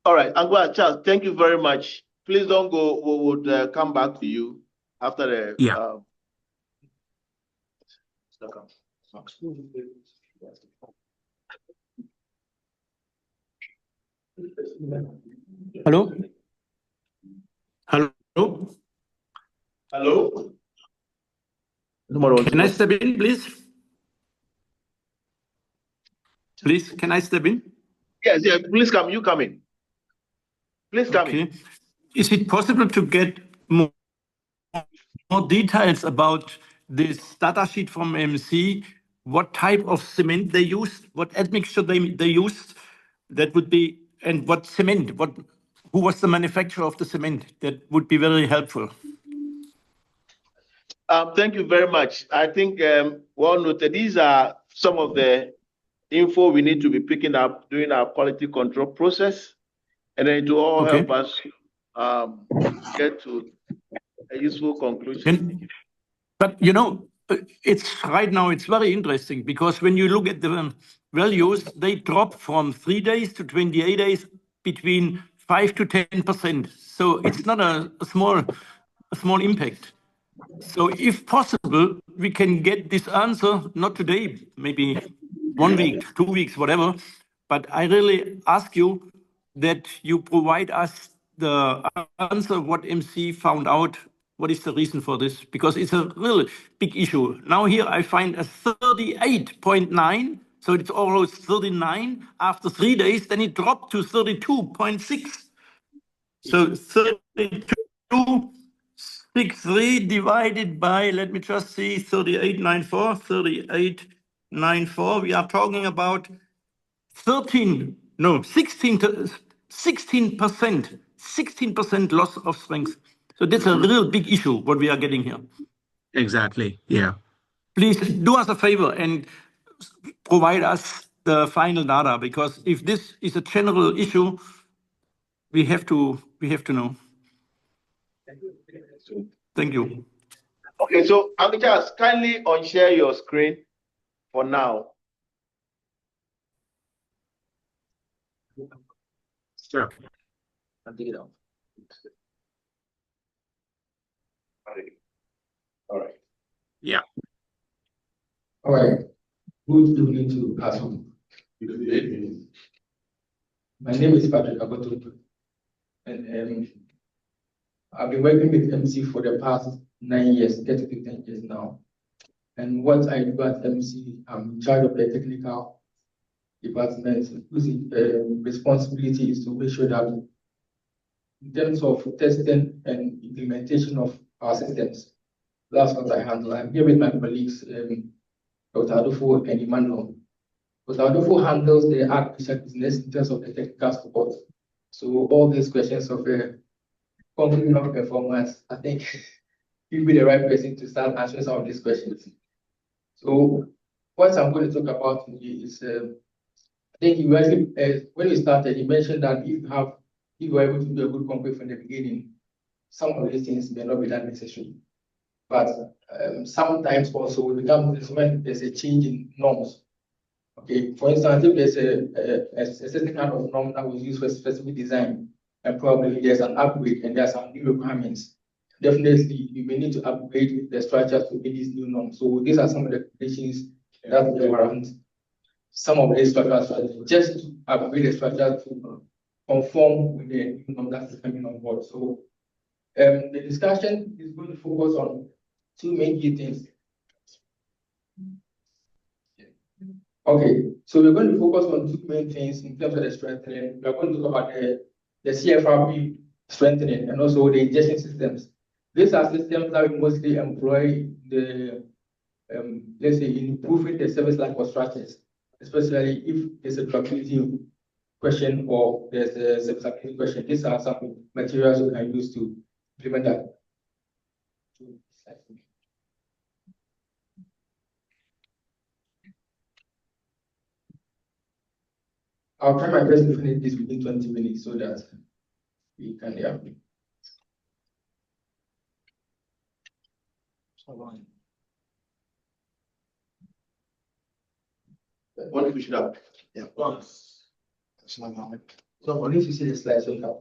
[SPEAKER 1] All right, Angwa Charles, thank you very much. Please don't go. We would come back to you after the.
[SPEAKER 4] Yeah.
[SPEAKER 7] Hello? Hello?
[SPEAKER 1] Hello?
[SPEAKER 7] Can I step in, please? Please, can I step in?
[SPEAKER 1] Yes, yeah, please come. You come in. Please come in.
[SPEAKER 7] Is it possible to get more details about this data sheet from MC? What type of cement they used, what admixture they used? That would be, and what cement, who was the manufacturer of the cement? That would be very helpful.
[SPEAKER 1] Thank you very much. I think well noted. These are some of the info we need to be picking up during our quality control process, and then it will all help us get to a useful conclusion.
[SPEAKER 7] But it's right now, it's very interesting because when you look at the values, they drop from 3 days to 28 days between 5 to 10%. So it's not a small impact. So if possible, we can get this answer, not today, maybe 1 week, 2 weeks, whatever. But I really ask you that you provide us the answer what MC found out. What is the reason for this? Because it's a really big issue. Now here I find a 38.9, so it's almost 39 after 3 days, then it dropped to 32.6. So 32.63 divided by, let me just see, 38.94, 38.94. We are talking about 16% loss of strength. So that's a real big issue, what we are getting here.
[SPEAKER 4] Exactly, yeah.
[SPEAKER 7] Please do us a favor and provide us the final data, because if this is a general issue, we have to know. Thank you.
[SPEAKER 1] Okay, so Charles, kindly unshare your screen for now.
[SPEAKER 4] Sure.
[SPEAKER 8] I'll take it off.
[SPEAKER 1] All right.
[SPEAKER 4] Yeah.
[SPEAKER 8] All right. Good evening to us. My name is Patrick Agoto, and I've been working with MC for the past 9 years, getting to 10 years now. And what I do at MC, I'm in charge of the technical department, whose responsibility is to make sure that in terms of testing and implementation of our systems, that's what I handle. I'm here with my colleagues, Dr. Adolfo and Emmanuel. Dr. Adolfo handles the artificial business in terms of the technical support. So all these questions of concrete performance, I think he'll be the right person to start answering some of these questions. So what I'm going to talk about today is, I think you actually, when we started, you mentioned that if you have if you are able to do a good concrete from the beginning, some of these things may not be that necessary. But sometimes also it becomes when there's a change in norms. Okay, for instance, if there's a certain kind of norm that was used for specific design, and probably there's an upgrade and there's some new requirements, definitely you may need to upgrade the structure to meet these new norms. So these are some of the conditions that we warrant some of these structures just to upgrade the structure to conform with the new norm that's coming on board. So the discussion is going to focus on two main key things. Okay, so we're going to focus on two main things in terms of the strengthening. We're going to talk about the CFRP strengthening and also the injection systems. These are systems that we mostly employ the let's say improving the service life of structures, especially if there's a durability question or there's a serviceability question. These are some materials we can use to implement that. I'll try my best to finish this within 20 minutes so that we can hear.
[SPEAKER 1] What if we should have? Yeah.
[SPEAKER 8] So only if you see the slides, we have.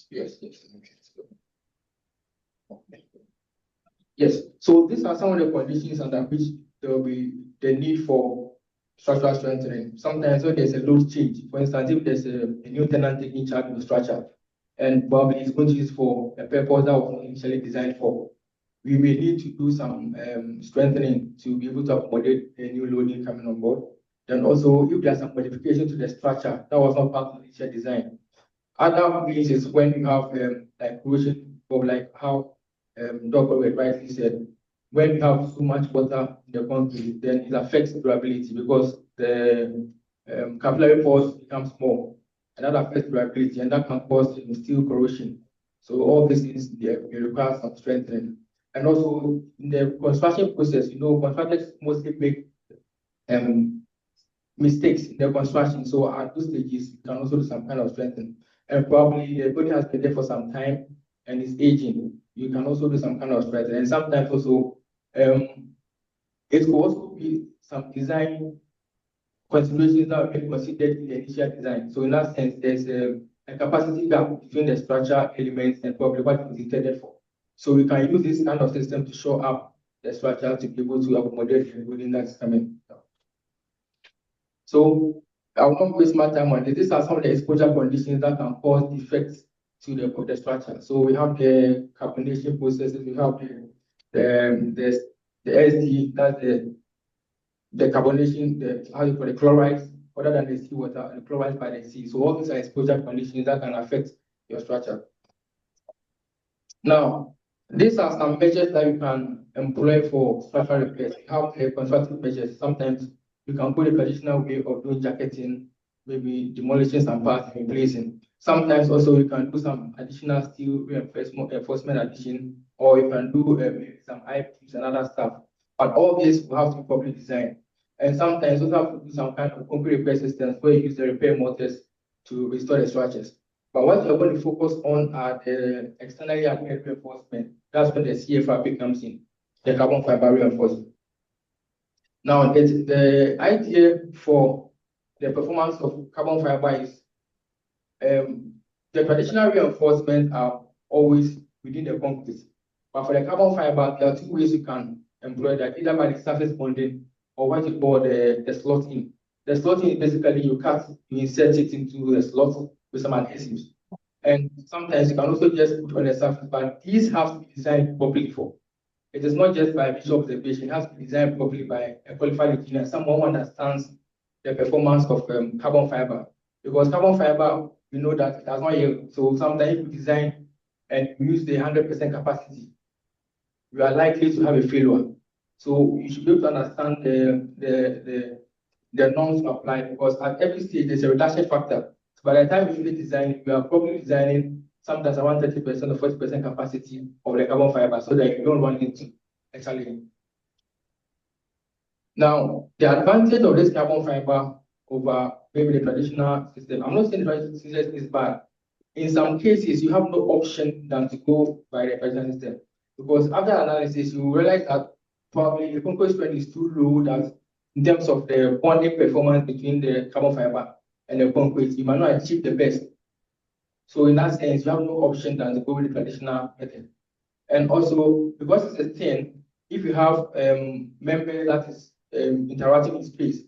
[SPEAKER 8] Yes, yes. Yes. So these are some of the conditions under which there will be the need for structural strengthening. Sometimes when there's a load change, for instance, if there's a new tenant taking charge of the structure, and probably it's going to use for a purpose that was initially designed for, we may need to do some strengthening to be able to accommodate the new loading coming on board. Then also, if there's some modification to the structure that was not part of the initial design. Other means is when you have like corrosion, or like how Dr. rightly said, when you have so much water in the concrete, then it affects durability because the capillary force becomes more, and that affects durability, and that can cause steel corrosion. So all these things they require some strengthening. And also in the construction process, contractors mostly make mistakes in the construction. So at those stages, you can also do some kind of strengthening. And probably the building has been there for some time and is aging. You can also do some kind of strengthening. And sometimes also, it could also be some design considerations that are considered in the initial design. So in that sense, there's a capacity gap between the structure elements and probably what it was intended for. So we can use this kind of system to show up the structure to be able to accommodate the building that's coming. So I will not waste my time on this. These are some of the exposure conditions that can cause defects to the structure. So we have the carbonation processes, we have the SD, that's the carbonation, the chlorides, other than the seawater, the chlorides by the sea. So all these are exposure conditions that can affect your structure. Now, these are some measures that you can employ for structural repairs. You have constructive measures. Sometimes you can put a traditional way of doing jacketing, maybe demolishing some parts and replacing. Sometimes also you can do some additional steel reinforcement addition, or you can do some IPs and other stuff. But all this will have to be properly designed. And sometimes you also have to do some kind of concrete repair systems where you use the repair mortars to restore the structures. But what you're going to focus on are the externally applied reinforcement. That's when the CFRP comes in, the carbon fiber reinforcement. Now, the idea for the performance of carbon fiber is the traditional reinforcements are always within the concrete. But for the carbon fiber, there are two ways you can employ that, either by the surface bonding or what you call the slotting. The slotting is basically you insert it into the slot with some adhesives. And sometimes you can also just put on the surface, but these have to be designed properly for. It is not just by visual observation, it has to be designed properly by a qualified engineer, someone who understands the performance of carbon fiber. Because carbon fiber, we know that it does not yield. So sometimes if you design and you use the 100% capacity, you are likely to have a failure. So you should be able to understand the norms to apply, because at every stage there's a reduction factor. So by the time you finish designing, you are probably designing sometimes around 30% or 40% capacity of the carbon fiber, so that you don't run into a challenge. Now, the advantage of this carbon fiber over maybe the traditional system. I'm not saying the traditional system is bad. In some cases, you have no option than to go by the traditional system. Because after analysis, you realize that probably the concrete strength is too low that in terms of the bonding performance between the carbon fiber and the concrete, you might not achieve the best. So in that sense, you have no option than to go with the traditional method. And also, because it's a thin, if you have membrane that is interacting with space,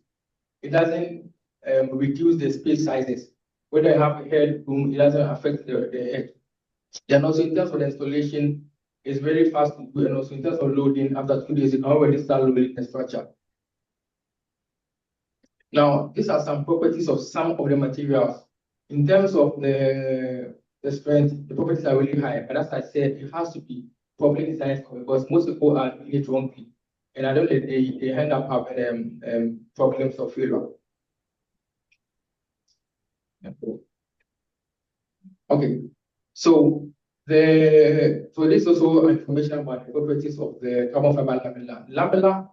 [SPEAKER 8] it doesn't reduce the space sizes. Whether you have a head room, it doesn't affect the head. Then also in terms of the installation, it's very fast to do, and also in terms of loading, after 2 days, you can already start loading the structure. Now, these are some properties of some of the materials. In terms of the strength, the properties are really high, but as I said, it has to be properly designed because most people are doing it wrongly, and I don't think they end up having problems of failure. Okay, so this is also information about the properties of the carbon fiber lamella. Lamella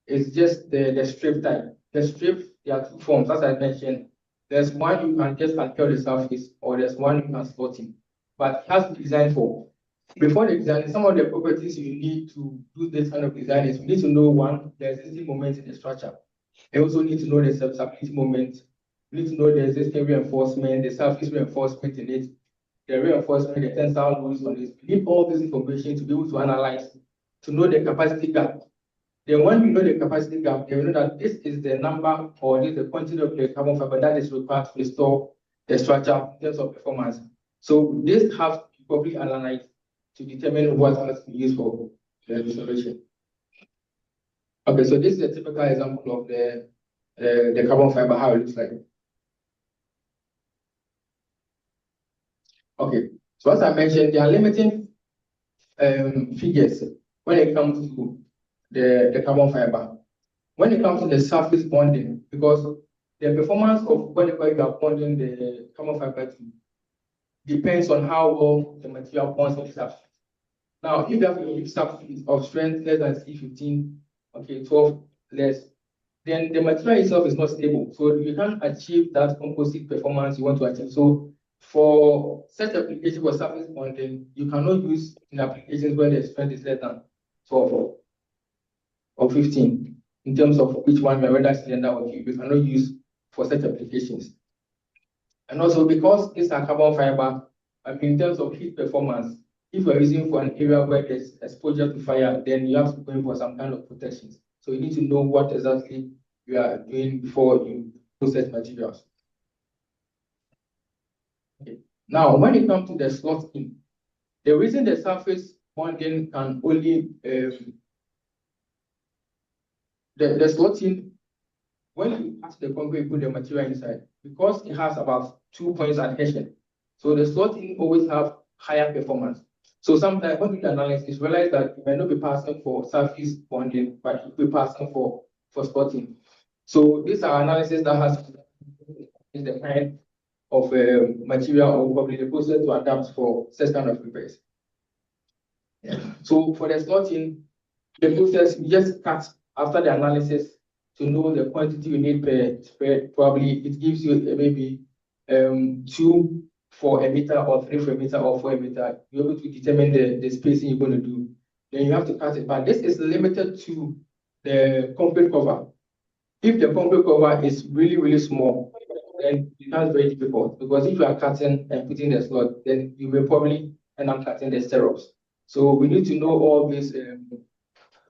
[SPEAKER 8] is just the strip type. The strip, there are two forms, as I mentioned. There's one you can just adhere the surface, or there's one you can slot in. But it has to be designed for. Before the design, some of the properties you need to do this kind of design is you need to know one, the existing moment in the structure. You also need to know the substability moment. You need to know the existing reinforcement, the surface reinforcement in it, the reinforcement, the tensile loads on it. You need all this information to be able to analyze, to know the capacity gap. Then when you know the capacity gap, then you know that this is the number or this is the quantity of the carbon fiber that is required to restore the structure in terms of performance. So this has to be properly analyzed to determine what has to be used for the restoration. Okay, so this is a typical example of the carbon fiber, how it looks like. Okay, so as I mentioned, there are limiting figures when it comes to the carbon fiber. When it comes to the surface bonding, because the performance of whenever you are bonding the carbon fiber to depends on how well the material bonds with the surface. Now, if you have a surface of strength less than C15, okay, 12 less, then the material itself is not stable. So you can't achieve that composite performance you want to achieve. So for such application for surface bonding, you cannot use in applications where the strength is less than 12 or 15 in terms of which one, whether cylinder or tube, you cannot use for such applications. And also because these are carbon fiber, in terms of heat performance, if you're using for an area where there's exposure to fire, then you have to go in for some kind of protections. So you need to know what exactly you are doing before you process materials. Okay. Now, when it comes to the slotting, the reason the surface bonding can only the slotting, when you add the concrete, put the material inside, because it has about 2 points adhesion. So the slotting always have higher performance. So sometimes when you do analysis, realize that you may not be passing for surface bonding, but you'll be passing for slotting. So these are analysis that has the kind of material or probably the process to adapt for such kind of repairs. Yeah. So for the slotting, the process, you just cut after the analysis to know the quantity you need per spread. Probably it gives you maybe 2 for a meter or 3 for a meter or 4 a meter. You're able to determine the spacing you're going to do. Then you have to cut it. But this is limited to the concrete cover. If the concrete cover is really, really small, then it becomes very difficult because if you are cutting and putting the slot, then you will probably end up cutting the stirrups. So we need to know all these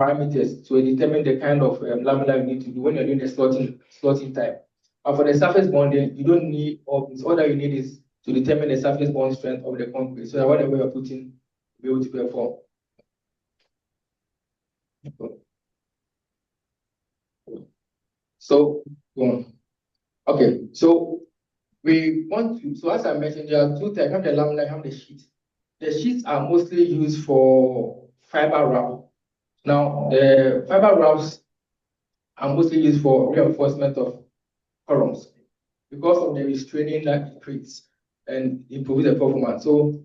[SPEAKER 8] parameters to determine the kind of lamella you need to do when you're doing the slotting type. But for the surface bonding, you don't need all this. All that you need is to determine the surface bond strength of the concrete so that whatever you're putting, you'll be able to perform. So, okay, so we want to, so as I mentioned, there are 2 types, have the lamella, have the sheets. The sheets are mostly used for fiber wrap. Now, the fiber wraps are mostly used for reinforcement of columns because of the restraining that it creates and improves the performance. So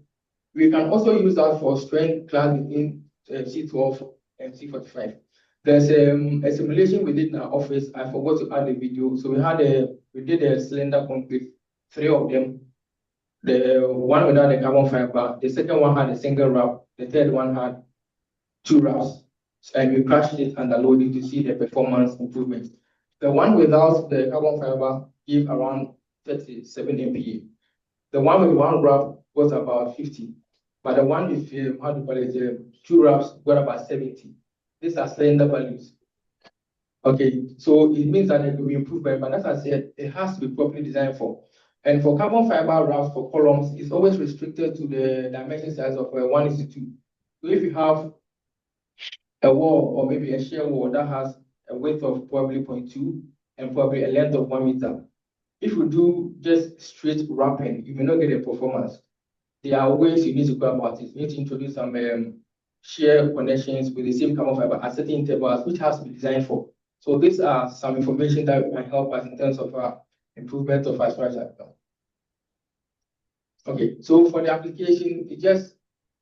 [SPEAKER 8] we can also use that for strength class between C12 and C45. There's a simulation we did in our office. I forgot to add the video. So we had a We did a cylinder concrete, 3 of them. The one without the carbon fiber, the second one had a single wrap, the third one had 2 wraps. And we crashed it and loaded to see the performance improvement. The one without the carbon fiber gave around 37 MPa. The one with 1 wrap was about 50. But the one with how to call it, 2 wraps got about 70. These are cylinder values. Okay, so it means that it will be improved, but as I said, it has to be properly designed for. And for carbon fiber wraps for columns, it's always restricted to the dimension size of 1:2. So if you have a wall or maybe a shear wall that has a width of probably 0.2 and probably a length of 1 meter, if you do just straight wrapping, you may not get a performance. There are ways you need to go about it. You need to introduce some shear connections with the same carbon fiber at certain intervals, which has to be designed for. So these are some information that can help us in terms of improvement of our structure. Okay, so for the application, it just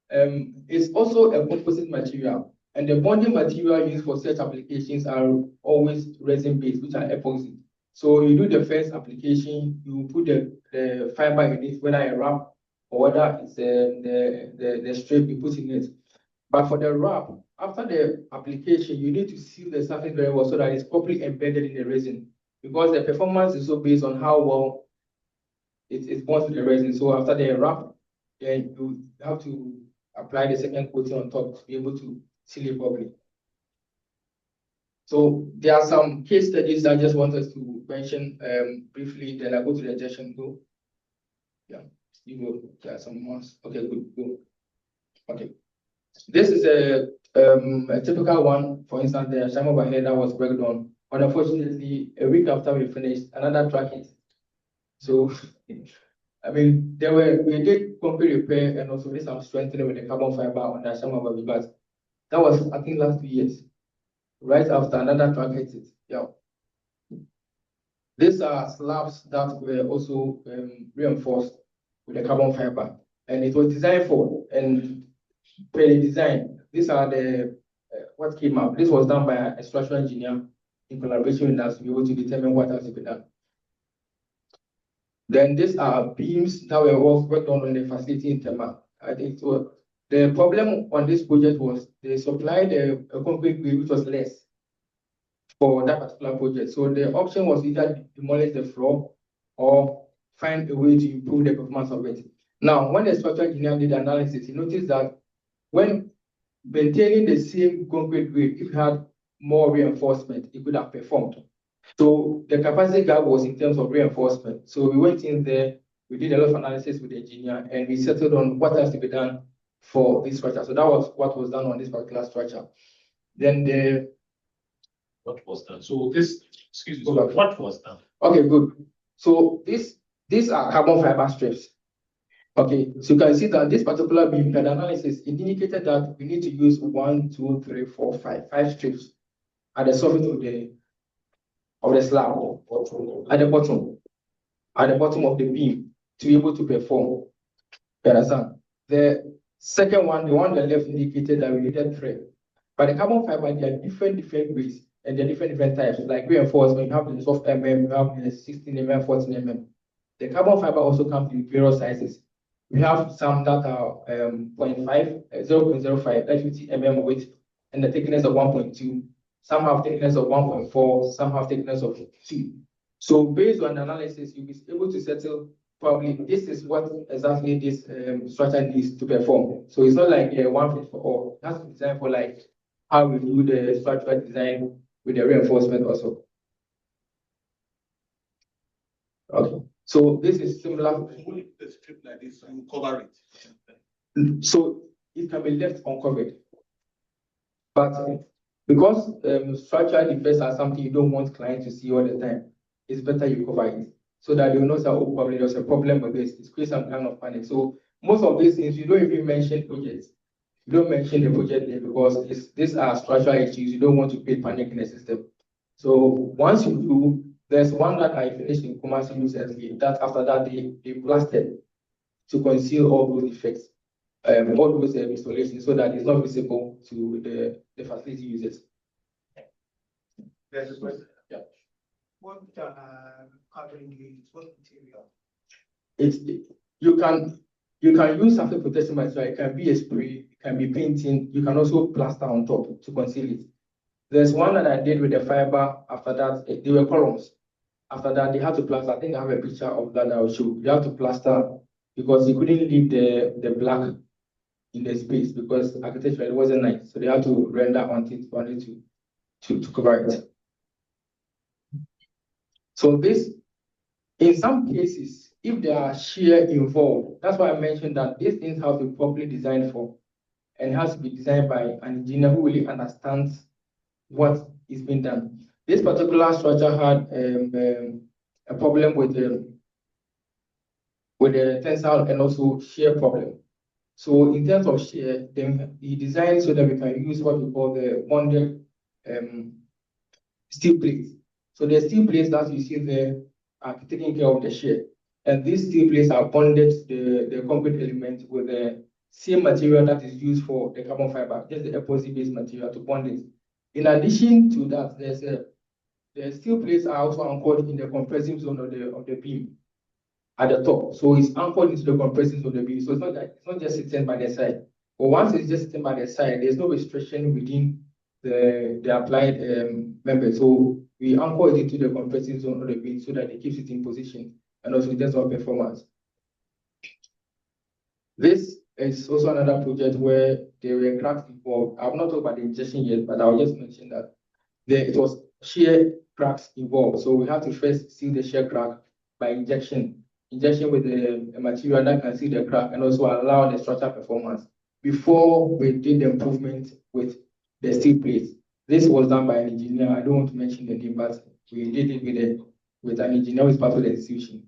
[SPEAKER 8] it's also a composite material, and the bonding material used for such applications are always resin-based, which are epoxy. So you do the first application, you put the fiber in it, whether a wrap or whether it's the strip you put in it. But for the wrap, after the application, you need to seal the surface very well so that it's properly embedded in the resin, because the performance is so based on how well it bonds with the resin. So after the wrap, then you have to apply the second coating on top to be able to seal it properly. So there are some case studies I just wanted to mention briefly, then I go to the injection. Go. Yeah, you go. There are some more. Okay, good. Go. Okay. This is a typical one. For instance, the sham overhead that was worked on. But unfortunately, a week after we finished, another track hit. So, I mean, we did concrete repair and also did some strengthening with the carbon fiber on the sham overhead, but that was, I think, last 2 years. Right after another track hit it. Yeah. These are slabs that were also reinforced with the carbon fiber, and it was designed for and per the design. These are the what came up. This was done by a structural engineer in collaboration with us to be able to determine what has to be done. Then these are beams that were worked on the facility in Tema. I think so. The problem on this project was they supplied a concrete grade which was less for that particular project. So the option was either demolish the floor or find a way to improve the performance of it. Now, when the structural engineer did the analysis, he noticed that when maintaining the same concrete grade, if you had more reinforcement, it could have performed. So the capacity gap was in terms of reinforcement. So we went in there, we did a lot of analysis with the engineer, and we settled on what has to be done for this structure. So that was what was done on this particular structure. Then
[SPEAKER 5] what was done? So this, excuse me, so what was done?
[SPEAKER 8] Okay, good. So these are carbon fiber strips. Okay, so you can see that this particular beam analysis indicated that we need to use 1, 2, 3, 4, 5 strips at the surface of the slab, at the bottom of the beam to be able to perform. You understand? The second one, the one on the left indicated that we needed 3. But the carbon fiber, there are different grades and there are different types. Like reinforcement, you have the soft you have the 16 14 The carbon fiber also comes in various sizes. We have some that are 0.5, 0.05, 50 width, and the thickness of 1.2. Some have thickness of 1.4, some have thickness of 2. So based on analysis, you'll be able to settle probably this is what exactly this structure needs to perform. So it's not like one fit for all. It has to be designed for like how we do the structural design with the reinforcement also. Okay. So this is similar.
[SPEAKER 9] The strip like this, you cover it.
[SPEAKER 8] So it can be left uncovered. But because structural defects are something you don't want clients to see all the time, it's better you cover it so that they will not say, oh, probably there's a problem with this. It's creates some kind of panic. So most of these things, you don't even mention projects. You don't mention the project name because these are structural issues. You don't want to create panic in the system. So once you do, there's one that I finished in Kumasi recently, that after that they blasted to conceal all those defects, all those installations so that it's not visible to the facility users.
[SPEAKER 9] There's a question.
[SPEAKER 8] Yeah.
[SPEAKER 6] What covering do you use? What material?
[SPEAKER 8] You can use surface protection material. It can be a spray, it can be painting. You can also plaster on top to conceal it. There's one that I did with the fiber. After that, they were columns. After that, they had to plaster. I think I have a picture of that I will show. You have to plaster because you couldn't leave the black in the space because architecture it wasn't nice. So they had to render on it to cover it. So this, in some cases, if there are shear involved, that's why I mentioned that these things have to be properly designed for and has to be designed by an engineer who really understands what is being done. This particular structure had a problem with the tensile and also shear problem. So in terms of shear, then he designed so that we can use what we call the bonded steel plates. So the steel plates that you see there are taking care of the shear. And these steel plates are bonded to the concrete element with the same material that is used for the carbon fiber, just the epoxy-based material to bond it. In addition to that, the steel plates are also anchored in the compressive zone of the beam at the top. So it's anchored into the compressive zone of the beam. So it's not just sitting by the side. But once it's just sitting by the side, there's no restriction within the applied member. So we anchor it into the compressive zone of the beam so that it keeps it in position and also in terms of performance. This is also another project where there were cracks involved. I've not talked about the injection yet, but I'll just mention that it was shear cracks involved. So we have to first seal the shear crack by injection with a material that can seal the crack and also allow the structural performance before we did the improvement with the steel plates. This was done by an engineer. I don't want to mention the name, but we did it with an engineer who is part of the institution.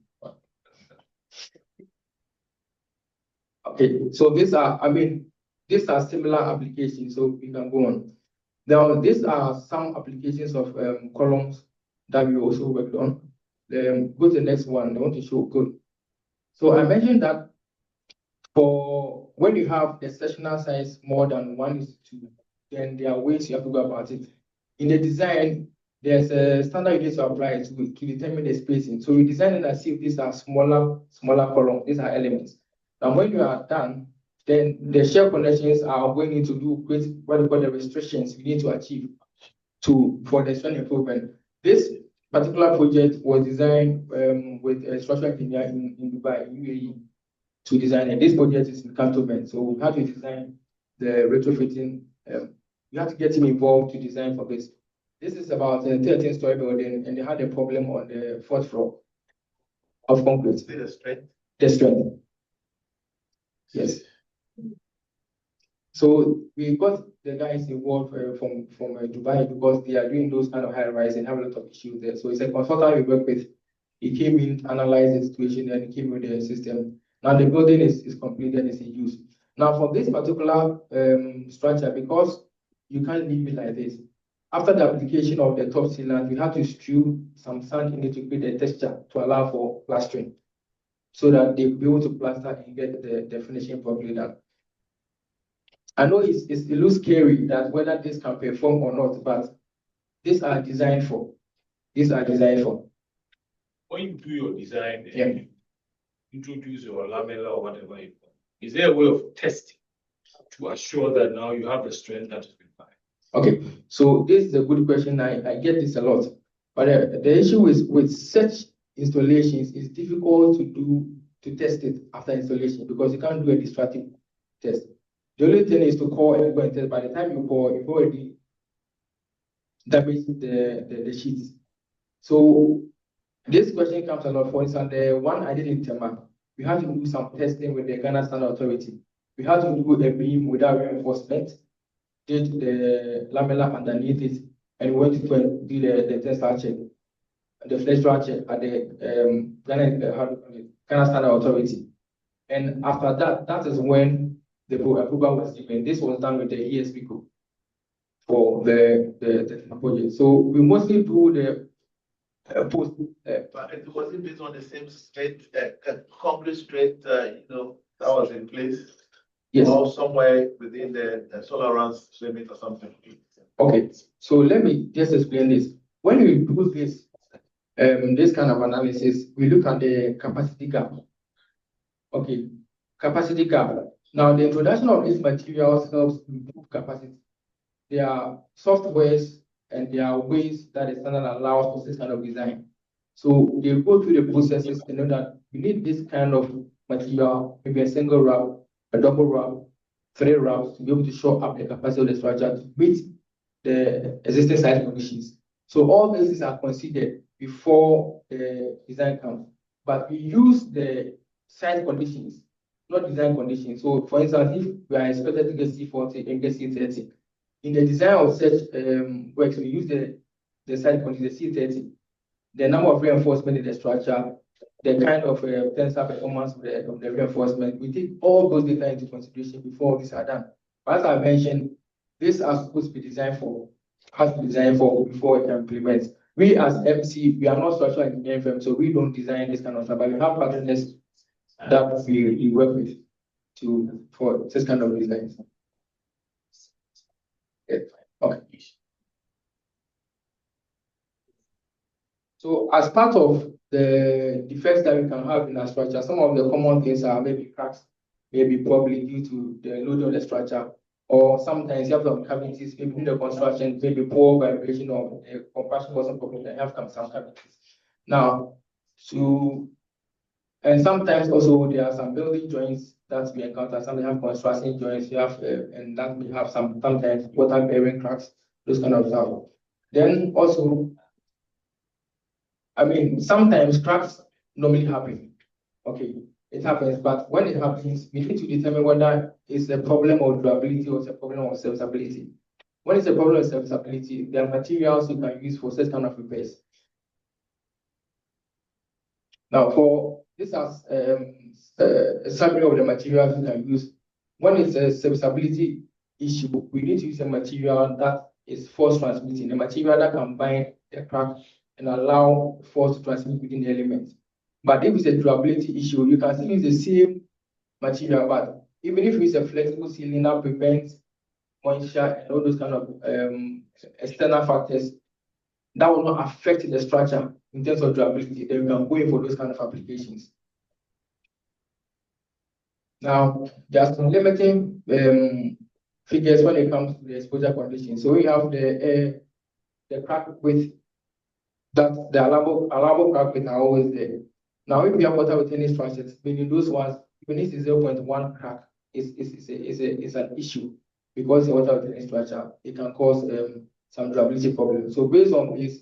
[SPEAKER 8] Okay, so these are similar applications, so we can go on. Now, these are some applications of columns that we also worked on. Go to the next one. I want to show good. So I mentioned that for when you have the sectional size more than 1:2, then there are ways you have to go about it. In the design, there's a standard you need to apply to determine the spacing. So we designed it as if these are smaller columns. These are elements. And when you are done, then the shear connections are going into create what we call the restrictions you need to achieve for the strength improvement. This particular project was designed with a structural engineer in Dubai, in UAE, to design it. This project is in Cantonment, so we had to design the retrofitting. We had to get him involved to design for this. This is about a 13-story building, and they had a problem on the 4th floor of concrete.
[SPEAKER 1] The strength?
[SPEAKER 8] The strength. Yes. So we got the guys involved from Dubai because they are doing those kind of high rise and have a lot of issues there. So it's a consultant we work with. He came in, analyzed the situation, and came with the system. Now the building is completed, is in use. Now for this particular structure, because you can't leave it like this, after the application of the top sealant, we had to strew some sand in it to create a texture to allow for plastering, so that they'll be able to plaster and get the finishing properly done. I know it looks scary that whether this can perform or not, but these are designed for.
[SPEAKER 5] When you do your design,
[SPEAKER 8] Yeah.
[SPEAKER 5] introduce your lamella or whatever, is there a way of testing to assure that now you have the strength that is required?
[SPEAKER 8] Okay, so this is a good question. I get this a lot, but the issue is with such installations, it's difficult to test it after installation because you can't do a destructive test. The only thing is to call and go and test. By the time you call, you've already damaged the sheets. So this question comes a lot. For instance, the one I did in Tema, we had to do some testing with the Ghana Standard Authority. We had to do a beam without reinforcement, did the lamella underneath it, and went to do the tensile check, the flexural check at the Ghana Standard Authority. And after that, that is when the approval was given. This was done with the ESP group for the project. So we mostly do the post.
[SPEAKER 1] But it wasn't based on the same straight, concrete straight, that was in place.
[SPEAKER 8] Yes.
[SPEAKER 1] Or somewhere within the tolerance limit or something.
[SPEAKER 8] Okay, so let me just explain this. When you do this, this kind of analysis, we look at the capacity gap. Okay, capacity gap. Now, the introduction of these materials helps improve capacity. There are softwares and there are ways that the standard allows for this kind of design. So they go through the processes to know that we need this kind of material, maybe a single wrap, a double wrap, 3 wraps to be able to show up the capacity of the structure to meet the existing site conditions. So all these are considered before the design comes. But we use the site conditions, not design conditions. So for instance, if we are expected to get C40 and get C30, in the design of such works, we use the site conditions, the C30, the number of reinforcement in the structure, the kind of tensile performance of the reinforcement. We take all those data into consideration before these are done. But as I mentioned, this are supposed to be designed for, has to be designed for before it can implement. We as MC, we are not structural engineering firm, so we don't design this kind of stuff, but we have partners that we work with for this kind of design. Okay. So as part of the defects that we can have in our structure, some of the common things are maybe cracks, maybe probably due to the load of the structure, or sometimes you have some cavities, maybe in the construction, maybe poor vibration of the compression wasn't problem, you have some cavities. Now, and sometimes also there are some building joints that we encounter. Some have construction joints, you have, and that we have sometimes water bearing cracks, those kind of stuff. Then also, I mean, sometimes cracks normally happen. Okay, it happens, but when it happens, we need to determine whether it's a problem of durability or it's a problem of serviceability. When it's a problem of serviceability, there are materials you can use for such kind of repairs. Now, for this as a summary of the materials you can use, when it's a serviceability issue, we need to use a material that is force transmitting, a material that can bind the crack and allow force to transmit within the element. But if it's a durability issue, you can still use the same material, but even if it's a flexible sealing that prevents moisture and all those kind of external factors, that will not affect the structure in terms of durability, then we can go in for those kind of applications. Now, there are some limiting figures when it comes to the exposure conditions. So we have the crack width, that the allowable crack width are always there. Now, if you have water within these structures, meaning those ones, even if it's 0.1 crack, is an issue because the water within the structure, it can cause some durability problems. So based on this,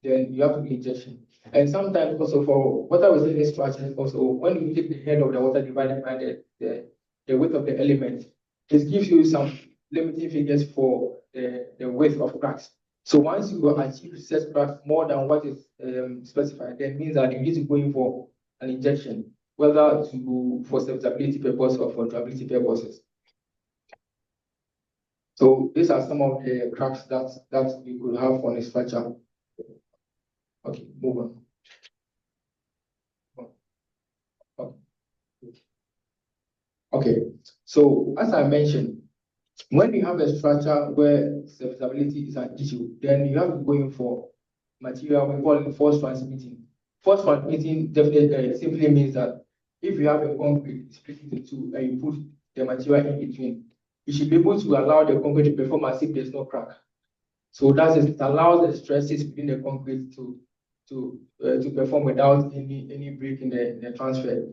[SPEAKER 8] then you have to do injection. And sometimes also for water within the structure, also when you take the head of the water divided by the width of the element, it gives you some limiting figures for the width of cracks. So once you achieve set cracks more than what is specified, that means that you need to go in for an injection, whether for serviceability purposes or for durability purposes. So these are some of the cracks that we could have on a structure. Okay, move on. Okay, so as I mentioned, when you have a structure where serviceability is an issue, then you have to go in for material we call it force transmitting. Force transmitting definitely simply means that if you have a concrete split into two and you put the material in between, you should be able to allow the concrete to perform as if there's no crack. So it allows the stresses within the concrete to perform without any break in the transfer.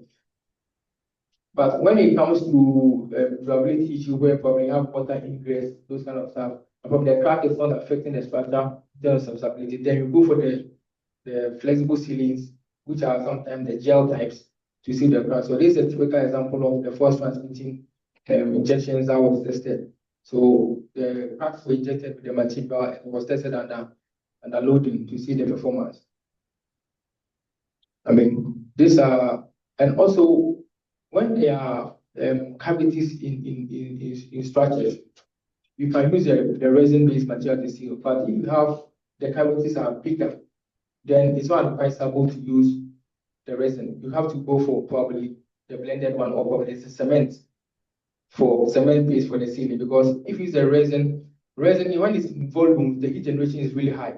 [SPEAKER 8] But when it comes to durability issue where probably have water ingress, those kind of stuff, probably the crack is not affecting the structure in terms of stability, then you go for the flexible ceilings, which are sometimes the gel types to see the crack. So this is a typical example of the force transmitting injections that was tested. So the cracks were injected with the material and it was tested under loading to see the performance. I mean, these are, and also when there are cavities in structures, you can use the resin-based material to seal. But if you have the cavities are bigger, then it's not advisable to use the resin. You have to go for probably the blended one or probably it's a cement base for the sealing, because if you use a resin when it's in volume, the heat generation is really high.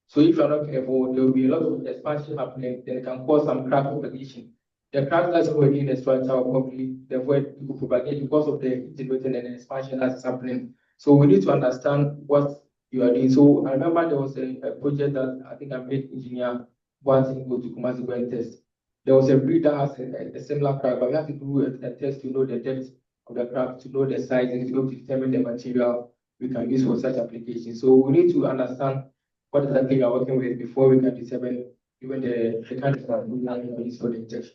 [SPEAKER 8] So if you're not careful, there will be a lot of expansion happening, then it can cause some crack propagation. The crack that's already in the structure will probably the void will propagate because of the integrating and expansion that's happening. So we need to understand what you are doing. So I remember there was a project that I think I made engineer wanting to go to Kumasi and test. There was a breed that has a similar crack, but we have to do a test to know the depth of the crack, to know the size, and to be able to determine the material we can use for such applications. So we need to understand what exactly we are working with before we can determine even the kind of crack we are use for the injection.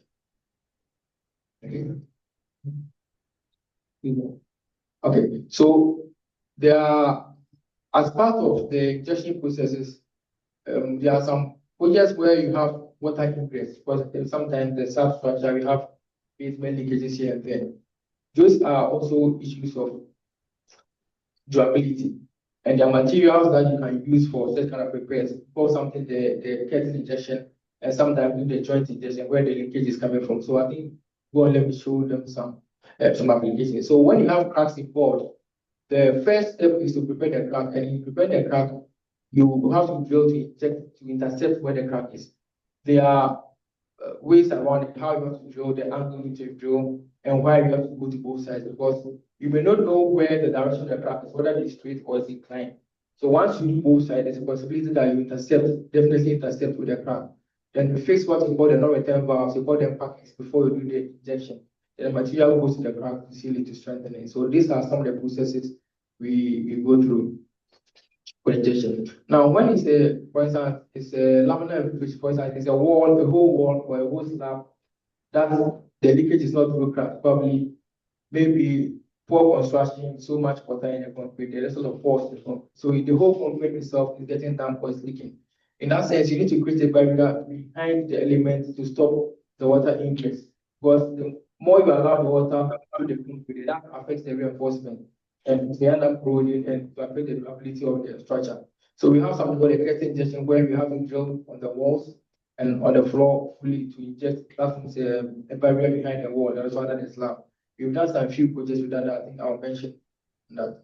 [SPEAKER 8] Okay. Okay, so there are, as part of the injection processes, there are some projects where you have water ingress, because sometimes the substructure we have basement leakages here and there. Those are also issues of durability. And the materials that you can use for such kind of repairs, for something the curtain injection, and sometimes the joint injection where the leakage is coming from. So I think go and let me show them some applications. So when you have cracks involved, the first step is to prepare the crack, and you prepare the crack, you have to drill to inject to intercept where the crack is. There are ways around it, how you have to drill, the angle you need to drill, and why you have to go to both sides, because you may not know where the direction of the crack is, whether it's straight or it's inclined. So once you do both sides, there's a possibility that you definitely intercept with the crack. Then you fix what you call the non-return valves, you call them packets before you do the injection. Then the material goes to the crack to seal it, to strengthen it. So these are some of the processes we go through for injection. Now, when it's a, for instance, it's a laminar, which for instance, it's a wall, a whole wall or a whole slab, that the leakage is not through crack, probably maybe poor construction, so much water in the concrete, there's a lot of force. So the whole concrete itself is getting damp or it's leaking. In that sense, you need to create a barrier behind the elements to stop the water ingress. Because the more you allow the water through the concrete, that affects the reinforcement and they end up corroding and to affect the durability of the structure. So we have something called a curtain injection where we have to drill on the walls and on the floor fully to inject. That's a barrier behind the wall. That's why that is slab. We've done some few projects with that. I think I'll mention that.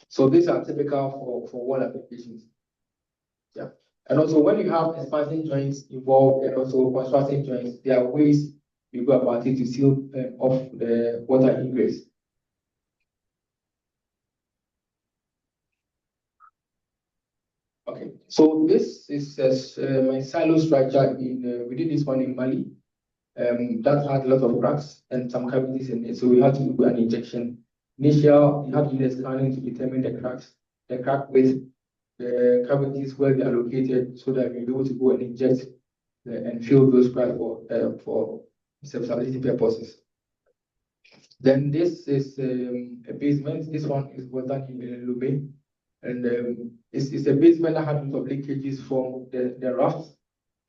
[SPEAKER 8] So these are typical for wall applications. Yeah. And also when you have expansion joints involved and also construction joints, there are ways you go about it to seal off the water ingress. Okay, so this is my silo structure we did this one in Mali. That had a lot of cracks and some cavities in it. So we had to do an injection. Initial, you have to do the scanning to determine the cracks, the crack width, the cavities where they are located, so that we'll be able to go and inject and fill those cracks for serviceability purposes. Then this is a basement. This one was done in Lube. And it's a basement that had a lot of leakages from the rafts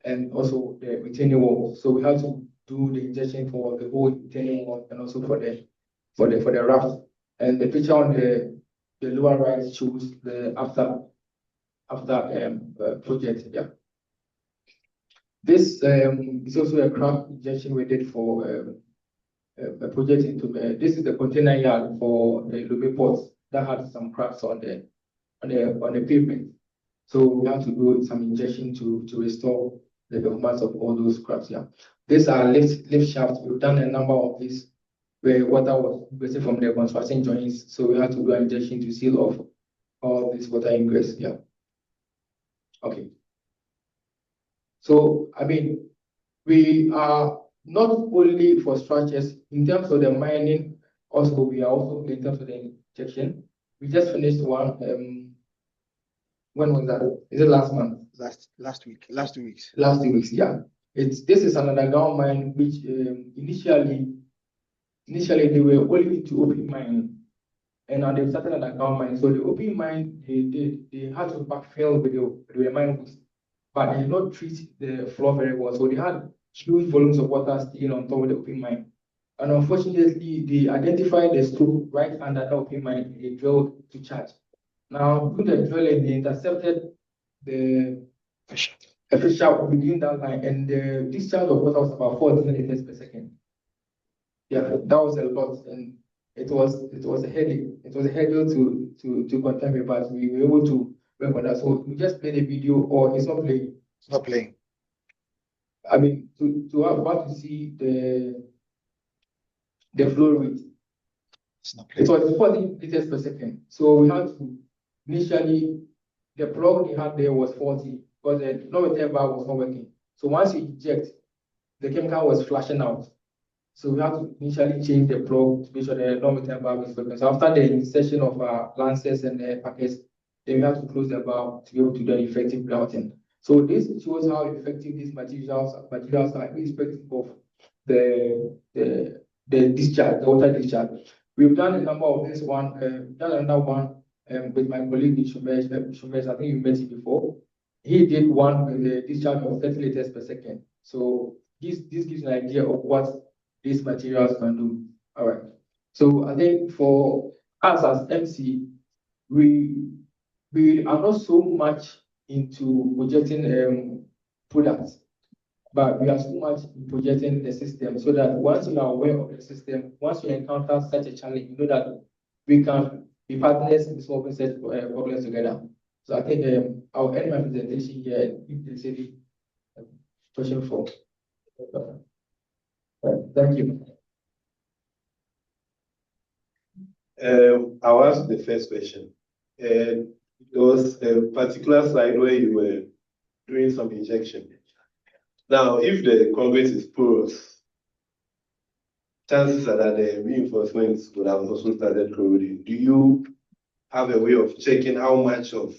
[SPEAKER 8] and also the retaining wall. So we had to do the injection for the whole retaining wall and also for the raft. And the picture on the lower right shows the after project. Yeah. This is also a crack injection we did for a project into this is the container yard for the Lube ports that had some cracks on the pavement. So we have to do some injection to restore the performance of all those cracks. Yeah. These are lift shafts. We've done a number of these where water was ingressing from the construction joints. So we had to do an injection to seal off all this water ingress. Yeah. Okay. So I mean, we are not only for structures in terms of the mining, also we are also in terms of the injection. We just finished one. When was that? Is it last month?
[SPEAKER 6] Last week, last 2 weeks.
[SPEAKER 8] Last 2 weeks, yeah. This is an underground mine which initially they were only into open mining, and now they've started underground mine. So the open mine they had to backfill with the mine hooks, but they did not treat the floor very well. So they had huge volumes of water sticking on top of the open mine. And unfortunately, they identified the stope right under the open mine. They drilled to charge. Now, through the drilling, they intercepted the fissure within that line, and the discharge of water was about 14 liters per second. Yeah, that was a lot, and it was a headache. It was a headache to contain it, but we were able to work on that. So we just play the video, or it's not playing.
[SPEAKER 1] It's not playing.
[SPEAKER 8] I mean, to have to see the flow rate.
[SPEAKER 1] It's not
[SPEAKER 8] It
[SPEAKER 1] playing.
[SPEAKER 8] was 40 liters per second. So we had to initially, the plug they had there was 40 because the no return valve was not working. So once you eject, the chemical was flashing out. So we had to initially change the plug to make sure the no return valve is working. So after the insertion of our lancers and the packets, then we have to close the valve to be able to do an effective grouting. So this shows how effective these materials are irrespective of the discharge, the water discharge. We've done a number of this one, done another one with my colleague Shumesh. I think you met him before. He did one with a discharge of 30 liters per second. So this gives an idea of what these materials can do. All right. So I think for us as MC, we are not so much into projecting products, but we are so much in projecting the system so that once you are aware of the system, once you encounter such a challenge, you know that we can be partners in solving such problems together. So I think I'll end my presentation here and if there's any question for. Thank you.
[SPEAKER 5] I'll ask the first question. There was a particular slide where you were doing some injection. Now, if the concrete is porous, chances are that the reinforcements would have also started corroding. Do you have a way of checking how much of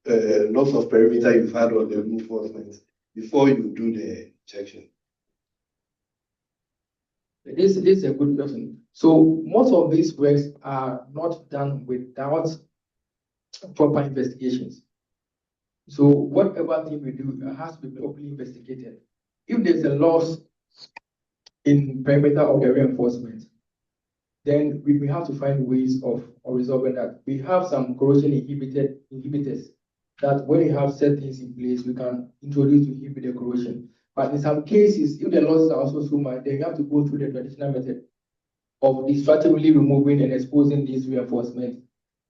[SPEAKER 5] loss of perimeter you've had on the reinforcements before you do the injection?
[SPEAKER 8] This is a good question. So most of these works are not done without proper investigations. So whatever thing we do has to be properly investigated. If there's a loss in perimeter of the reinforcement, then we have to find ways of resolving that. We have some corrosion inhibitors that when you have set things in place, we can introduce to inhibit the corrosion. But in some cases, if the losses are also so much, then you have to go through the traditional method of destructively removing and exposing these reinforcements,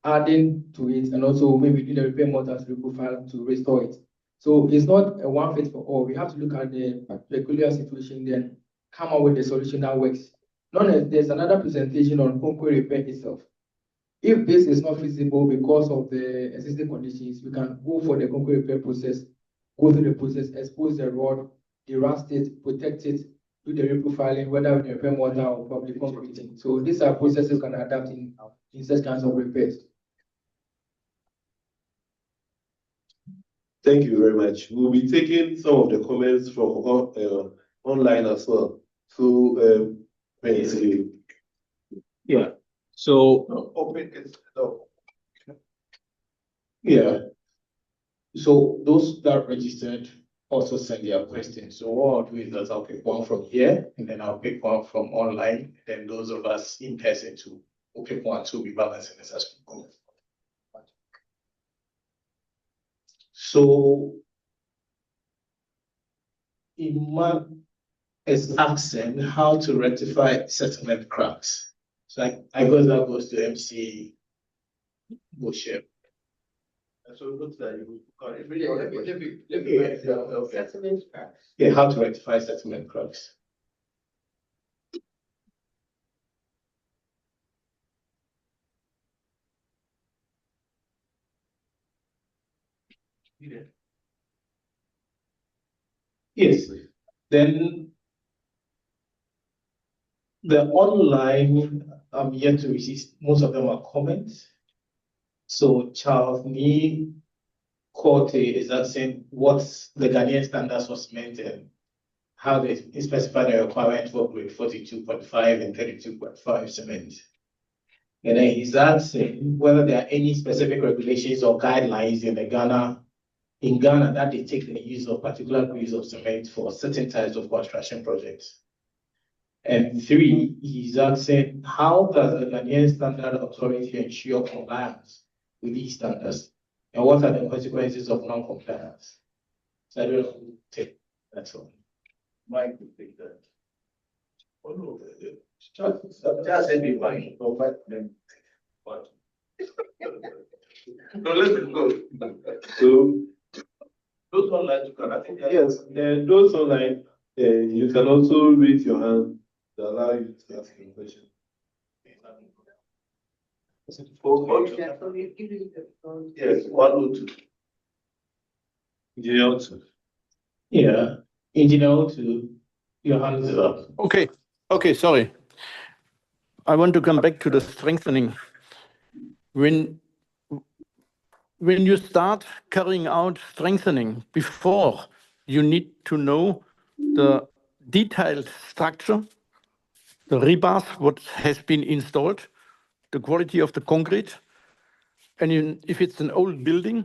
[SPEAKER 8] adding to it, and also maybe do the repair mortars reprofile to restore it. So it's not a one fit for all. We have to look at the peculiar situation, then come up with a solution that works. There's another presentation on concrete repair itself. If this is not feasible because of the existing conditions, we can go for the concrete repair process, go through the process, expose the rod, derust it, protect it, do the reprofiling, whether with the repair mortar or probably concreting. So these are processes we can adapt in such kinds of repairs.
[SPEAKER 5] Thank you very much. We'll be taking some of the comments from online as well. So,
[SPEAKER 3] Yeah. So
[SPEAKER 1] Open it. No.
[SPEAKER 3] yeah. So those that registered also send their questions. So what I'll do is that I'll pick one from here, and then I'll pick one from online, and then those of us in person too. We'll pick one to be balancing this as we go. So Iman is asking how to rectify settlement cracks. So I guess that goes to MC Bushep.
[SPEAKER 5] So it looks like you
[SPEAKER 2] Settlement cracks.
[SPEAKER 3] Yeah, how to rectify settlement cracks. Yes. Then the online, I'm yet to receive, most of them are comments. So Charles Nee Corte is asking what's the Ghanaian standards for cement and how they specify the requirement for grade 42.5 and 32.5 cement. And then he's asking whether there are any specific regulations or guidelines in Ghana that they take the use of particular grades of cement for certain types of construction projects. And 3, he's asking how does the Ghanaian Standard Authority ensure compliance with these standards? And what are the consequences of non-compliance? So I don't know who take that's all.
[SPEAKER 5] might take that. Oh no,
[SPEAKER 1] Just send me mine. Provide them. But
[SPEAKER 5] No, let me go. So those online you can, I think yes, those online you can also raise your hand to allow you to ask a question. Yes, 102. Engineer 2.
[SPEAKER 3] Yeah, Engineer 2, your hand is up.
[SPEAKER 7] Okay, sorry. I want to come back to the strengthening. When you start carrying out strengthening, before you need to know the detailed structure, the rebars, what has been installed, the quality of the concrete. And if it's an old building,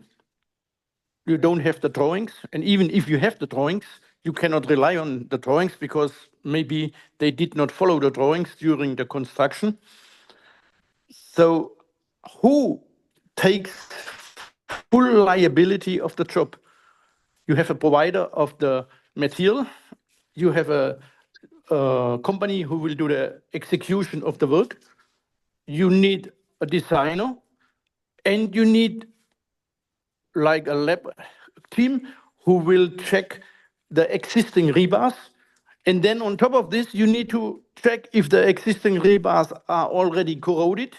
[SPEAKER 7] you don't have the drawings. And even if you have the drawings, you cannot rely on the drawings because maybe they did not follow the drawings during the construction. So who takes full liability of the job? You have a provider of the material, you have a company who will do the execution of the work, you need a designer, and you need like a lab team who will check the existing rebars. And then on top of this, you need to check if the existing rebars are already corroded.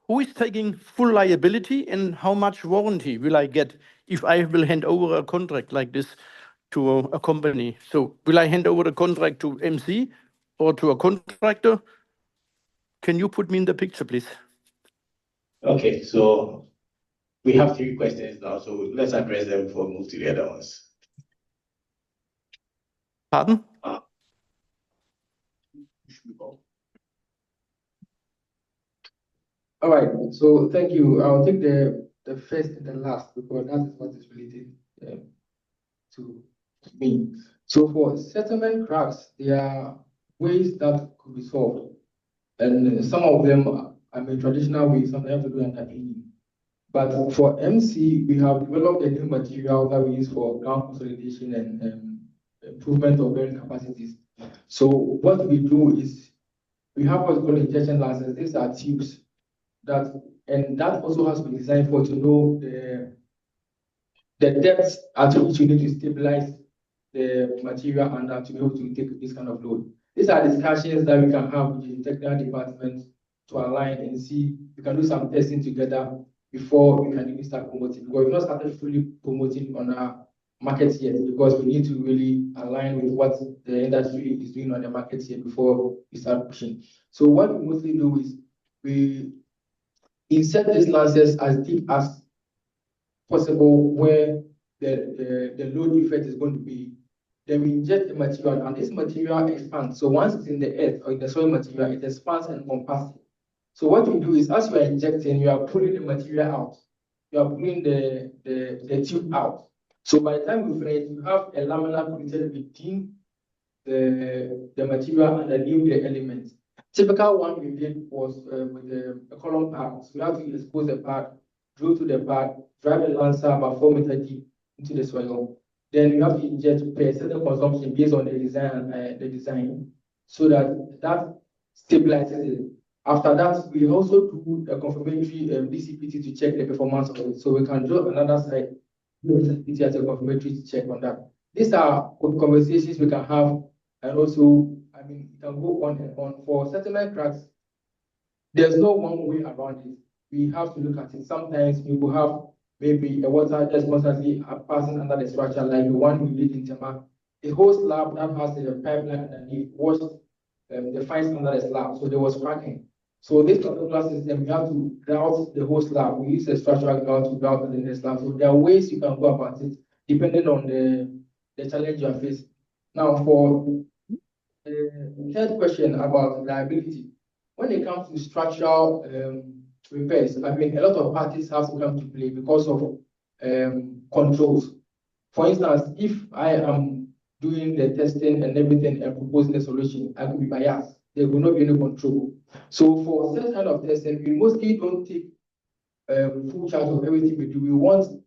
[SPEAKER 7] Who is taking full liability and how much warranty will I get if I will hand over a contract like this to a company? So will I hand over the contract to MC or to a contractor? Can you put me in the picture, please?
[SPEAKER 3] Okay, so we have 3 questions now, so let's address them before we move to the other ones.
[SPEAKER 7] Pardon?
[SPEAKER 8] All right, so thank you. I'll take the first and the last because that is what is related to me. So for settlement cracks, there are ways that could be solved. And some of them, I mean, traditional ways, sometimes you have to do under AE. But for MC, we have developed a new material that we use for ground consolidation and improvement of bearing capacities. So what we do is we have what's called injection lances. These are tubes and that also has been designed for to know the depth at which you need to stabilize the material and to be able to take this kind of load. These are discussions that we can have with the technical department to align and see. We can do some testing together before we can even start promoting. Because we've not started fully promoting on our markets yet, because we need to really align with what the industry is doing on the markets here before we start pushing. So what we mostly do is we insert these lances as deep as possible where the load effect is going to be. Then we inject the material, and this material expands. So once it's in the earth or in the soil material, it expands and compacts. So what you do is, as you are injecting, you are pulling the material out. You are pulling the tube out. So by the time we finish, you have a laminar created between the material and the elements. Typical one we did was with a column pad. So we have to expose the pad, drill to the pad, drive the lancer about 4 meters deep into the soil. Then you have to inject per certain consumption based on the design, so that stabilizes it. After that, we also do a confirmatory DCPT to check the performance of it. So we can do another side, DCPT as a confirmatory to check on that. These are conversations we can have, and also, I mean, it can go on and on. For settlement cracks, there's no one way around it. We have to look at it. Sometimes we will have maybe a water just constantly passing under the structure, like the one we did in Tema. The whole slab that has the pipeline underneath washed the fines under the slab, so there was cracking. So this particular system, we have to grout the whole slab. We use a structural grout to grout the slab. So there are ways you can go about it, depending on the challenge you are facing. Now, for the third question about liability, when it comes to structural repairs, I mean, a lot of parties have to come to play because of controls. For instance, if I am doing the testing and everything and proposing a solution, I could be biased. There will not be any control. So for such kind of testing, we mostly don't take full charge of everything we do. We want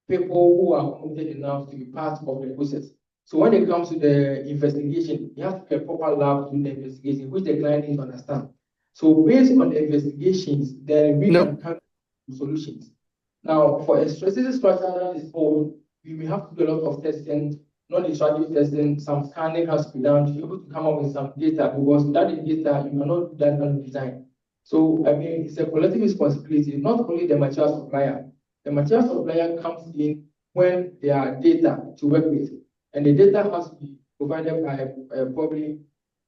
[SPEAKER 8] people who are committed enough to be part of the process. So when it comes to the investigation, you have to be a proper lab to do the investigation, which the client needs to understand. So based on the investigations, then we can come. solutions. Now, for a specific structure that is old, we may have to do a lot of testing, non-destructive testing, some scanning has to be done to be able to come up with some data, because without the data, you cannot do that kind of design. So, I mean, it's a collective responsibility, not only the material supplier. The material supplier comes in when there are data to work with, and the data has to be provided by probably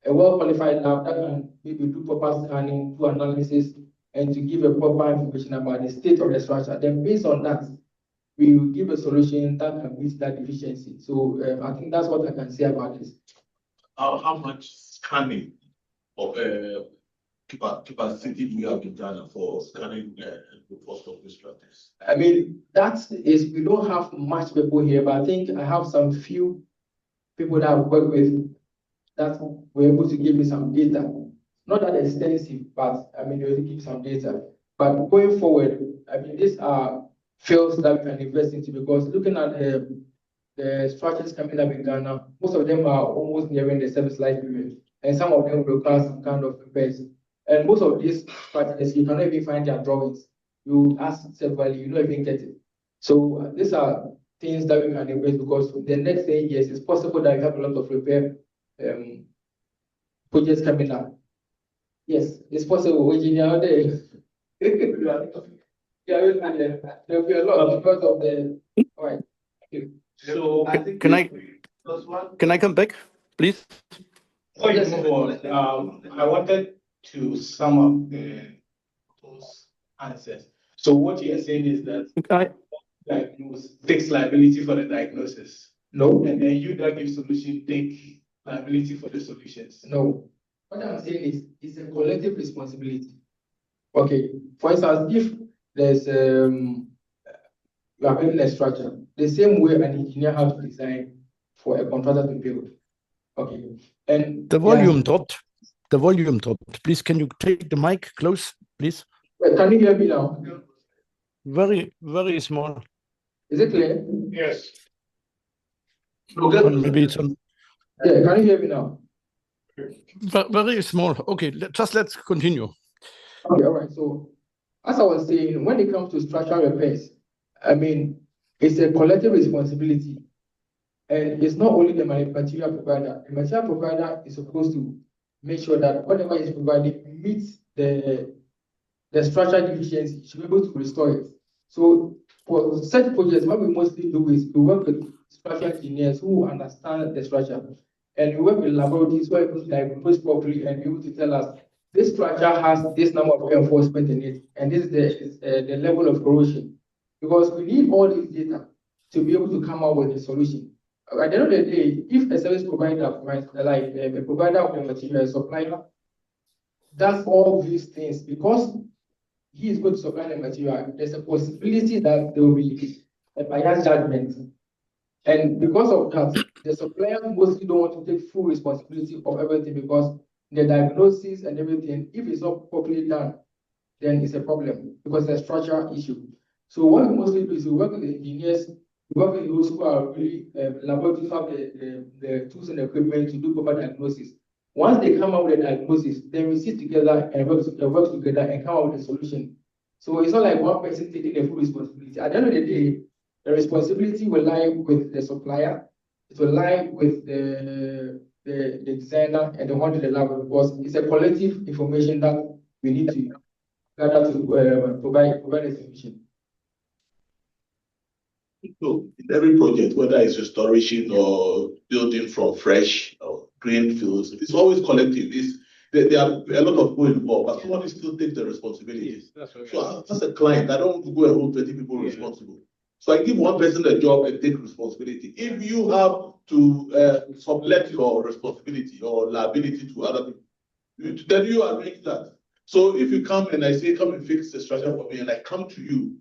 [SPEAKER 8] a well-qualified lab that can maybe do proper scanning, do analysis, and to give a proper information about the state of the structure. Then based on that, we will give a solution that can meet that deficiency. So I think that's what I can say about this.
[SPEAKER 9] How much scanning of capacity do you have in Ghana for scanning the cost of these structures?
[SPEAKER 8] I mean, we don't have much people here, but I think I have some few people that I work with that were able to give me some data. Not that extensive, but I mean, they will give some data. But going forward, I mean, these are fields that we can invest into, because looking at the structures coming up in Ghana, most of them are almost nearing the service life period, and some of them require some kind of repairs. And most of these structures, you cannot even find their drawings. You ask severally, you don't even get it. So these are things that we can invest, because the next 10 years, it's possible that we have a lot of repair projects coming up. Yes, it's possible. Engineer there. Yeah, there'll be a lot because of the. All right.
[SPEAKER 3] So
[SPEAKER 7] Can I come back, please?
[SPEAKER 3] before you move on, I wanted to sum up those answers. So what you're saying is that diagnose takes liability for the diagnosis.
[SPEAKER 8] No.
[SPEAKER 3] And then you that give solution take liability for the solutions.
[SPEAKER 8] No. What I'm saying is it's a collective responsibility. Okay. For instance, if there's you are building a structure, the same way an engineer has to design for a contractor to build. Okay. And
[SPEAKER 7] the volume dropped. The volume dropped. Please, can you take the mic close, please?
[SPEAKER 8] Can you hear me now?
[SPEAKER 7] Very, very small.
[SPEAKER 8] Is it clear?
[SPEAKER 3] Yes.
[SPEAKER 7] Maybe it's on.
[SPEAKER 8] Yeah, can you hear me now?
[SPEAKER 7] Very small. Okay, let's continue.
[SPEAKER 8] Okay, all right. So, as I was saying, when it comes to structural repairs, I mean, it's a collective responsibility. And it's not only the material provider. The material provider is supposed to make sure that whatever is provided meets the structural deficiency, should be able to restore it. So for such projects, what we mostly do is we work with structural engineers who understand the structure. And we work with laboratories who are able to diagnose properly and be able to tell us this structure has this number of reinforcement in it, and this is the level of corrosion. Because we need all these data to be able to come up with a solution. At the end of the day, if a service provider, like a provider of the material, a supplier, does all these things because he is going to supply the material, there's a possibility that there will be a biased judgment. And because of that, the suppliers mostly don't want to take full responsibility of everything, because the diagnosis and everything, if it's not properly done, then it's a problem because it's a structural issue. So what we mostly do is we work with the engineers, we work with those who are really laboratories, have the tools and equipment to do proper diagnosis. Once they come out with a diagnosis, then we sit together and work together and come out with a solution. So it's not like one person taking the full responsibility. At the end of the day, the responsibility will lie with the supplier, it will lie with the designer and the one in the lab, because it's a collective information that we need to gather to provide a solution.
[SPEAKER 9] So in every project, whether it's restoration or building from fresh or green fields, it's always collective. There are a lot of people involved, but somebody still takes the responsibility.
[SPEAKER 3] Yes, that's right.
[SPEAKER 9] So as a client, I don't go and hold 20 people responsible. So I give one person a job and take responsibility. If you have to sublet your responsibility or liability to other people, then you arrange that. So if you come and I say, come and fix the structure for me, and I come to you,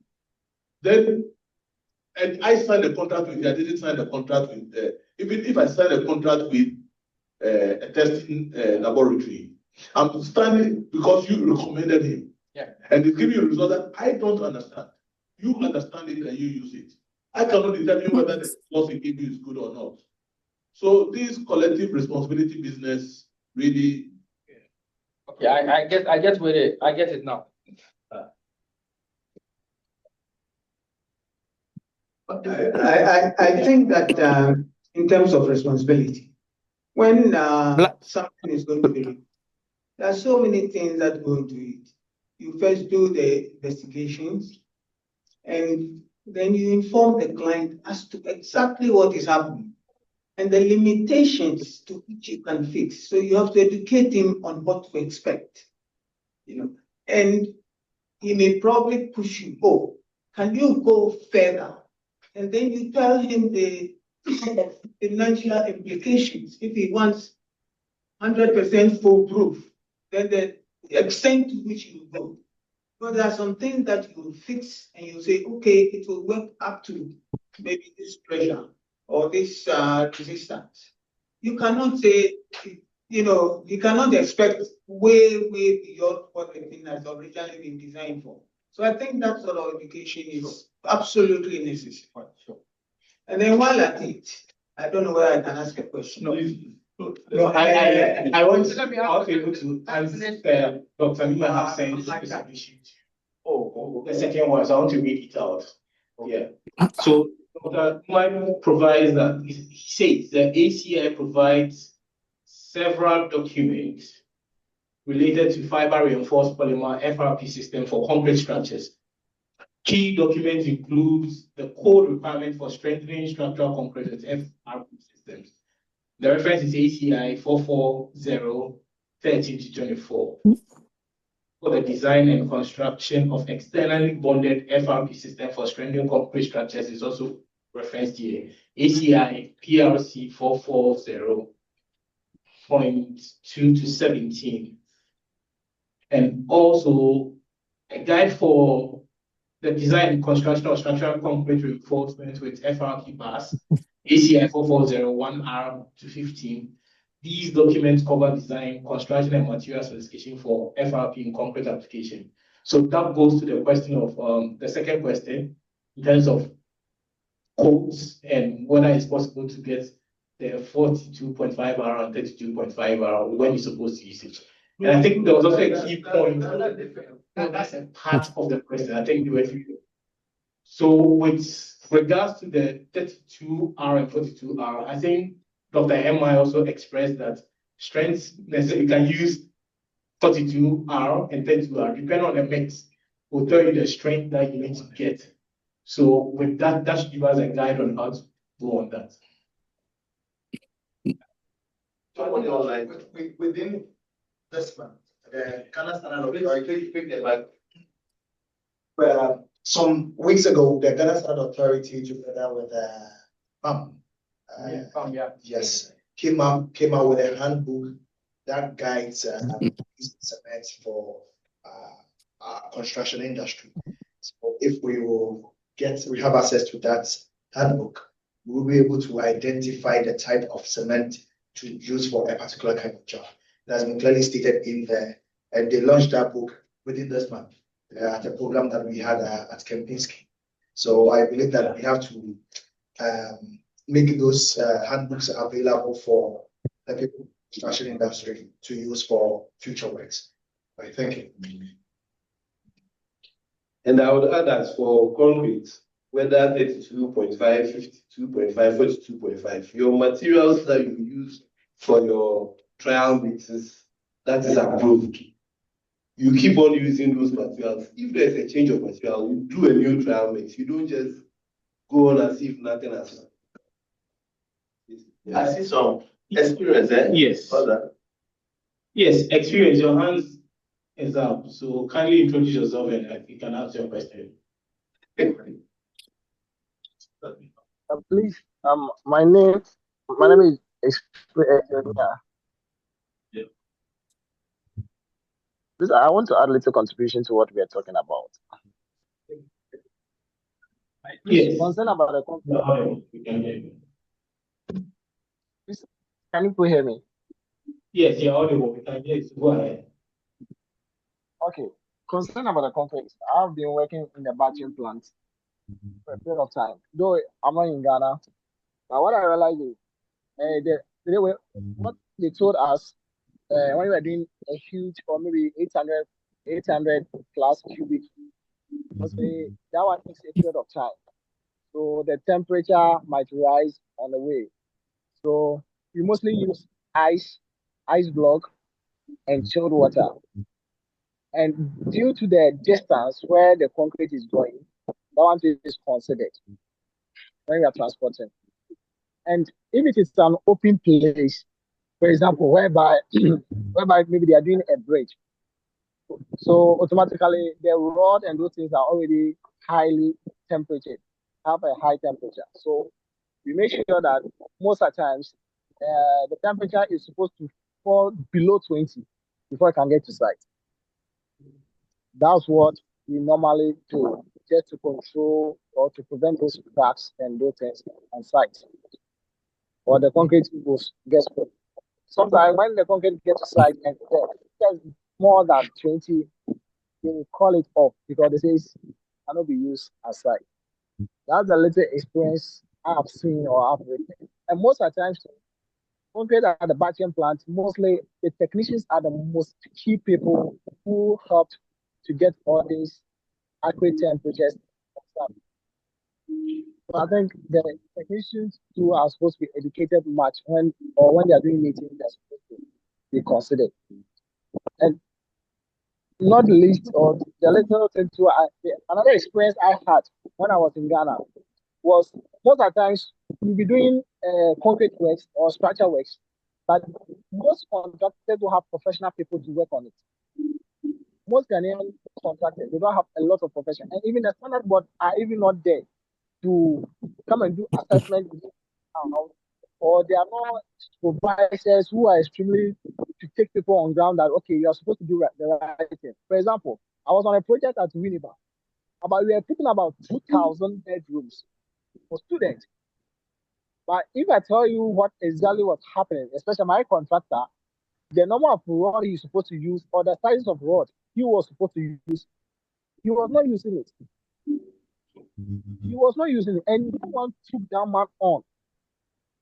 [SPEAKER 9] then and I signed a contract with you, I didn't sign a contract with, even if I signed a contract with a testing laboratory, I'm standing because you recommended him.
[SPEAKER 8] Yeah.
[SPEAKER 9] And it's giving you a result that I don't understand. You understand it and you use it. I cannot determine whether the loss he gave you is good or not. So this collective responsibility business really.
[SPEAKER 8] Okay, I get it now.
[SPEAKER 6] I think that in terms of responsibility, when something is going to be written, there are so many things that go into it. You first do the investigations, and then you inform the client as to exactly what is happening and the limitations to which you can fix. So you have to educate him on what to expect, and he may probably push you, oh, can you go further? And then you tell him the financial implications. If he wants 100% foolproof, then the extent to which you go. But there are some things that you will fix and you say, okay, it will work up to maybe this pressure or this resistance. You cannot say, you cannot expect way beyond what the thing has originally been designed for. So I think that sort of education is absolutely necessary. Sure. And then while at it, I don't know whether I can ask a question.
[SPEAKER 3] No, I want to be able to answer Dr. Nima have sent specific sheet. The second one, so I want to read it out. Yeah. So Dr. Nima provides that he says the ACI provides several documents related to fiber reinforced polymer FRP system for complex structures. Key documents include the code requirement for strengthening structural concrete FRP systems. The reference is ACI 440-13-24 for the design and construction of externally bonded FRP system for strengthening concrete structures is also referenced here. ACI PRC 440.2-17. And also a guide for the design and construction of structural concrete reinforcement with FRP bars, ACI 440-1R-15. These documents cover design, construction, and material specification for FRP in concrete application. So that goes to the question of the second question in terms of codes and whether it's possible to get the 42.5R and 32.5R when you're supposed to use it. And I think there was also a key point. That's a part of the question. I think they were. So with regards to the 32R and 42R, I think Dr. M.I. also expressed that strengths necessarily can use 42R and 32R, depending on the mix, will tell you the strength that you need to get. So with that, that should give us a guide on how to go on that.
[SPEAKER 10] Within this month, the Ghana Standard Authority, some weeks ago, the Ghana Standard Authority, together with PAM, yes, came out with a handbook that guides cement for construction industry. So if we have access to that handbook, we'll be able to identify the type of cement to use for a particular kind of job. It has been clearly stated in there, and they launched that book within this month at a program that we had at Kempinski. So I believe that we have to make those handbooks available for the people in the construction industry to use for future works. Right, thank you.
[SPEAKER 5] And I would add that for concrete, whether 32.5, 52.5, 42.5, your materials that you use for your trial mixes, that is approved. You keep on using those materials. If there's a change of material, you do a new trial mix. You don't just go on as if nothing has happened.
[SPEAKER 1] I see some experience, eh?
[SPEAKER 3] Yes. Yes, experience. Your hands is up. So kindly introduce yourself and you can answer your question.
[SPEAKER 11] Please, my name is Please, I want to add a little contribution to what we are talking about.
[SPEAKER 3] Yes.
[SPEAKER 11] Concern about the conflict. Can you hear me?
[SPEAKER 3] Yes, you're audible. We can hear you. Go ahead.
[SPEAKER 11] Okay. Concern about the conflict. I've been working in the batching plant for a period of time. Though I'm not in Ghana, but what I realized is what they told us when we were doing a huge or maybe 800 plus cubic, that one takes a period of time. So the temperature might rise on the way. So we mostly use ice block, and chilled water. And due to the distance where the concrete is going, that one is considered when you are transporting. And if it is an open place, for example, whereby maybe they are doing a bridge, so automatically the rod and those things are already highly temperature, have a high temperature. So we make sure that most of the times the temperature is supposed to fall below 20 before it can get to site. That's what we normally do, just to control or to prevent those cracks and those things on site. Or the concrete gets put. Sometimes when the concrete gets to site and there's more than 20, they call it off because they say it cannot be used as site. That's a little experience I have seen or I've written. And most of the times, concrete at the batching plant, mostly the technicians are the most key people who helped to get all these accurate temperatures. So I think the technicians too are supposed to be educated much when they are doing meetings, they're supposed to be considered. And not least, or the little thing too, another experience I had when I was in Ghana was most of the times we'll be doing concrete works or structure works, but most contractors will have professional people to work on it. Most Ghanaian contractors, they don't have a lot of profession, and even the standard board are even not there to come and do assessment, or they are not supervisors who are extremely to take people on ground that okay, you are supposed to do the right thing. For example, I was on a project at Winneba, we were putting about 2,000 bedrooms for students. But if I tell you what exactly was happening, especially my contractor, the number of rod he's supposed to use or the size of rod he was supposed to use, he was not using it. He was not using it, and no one took that man on.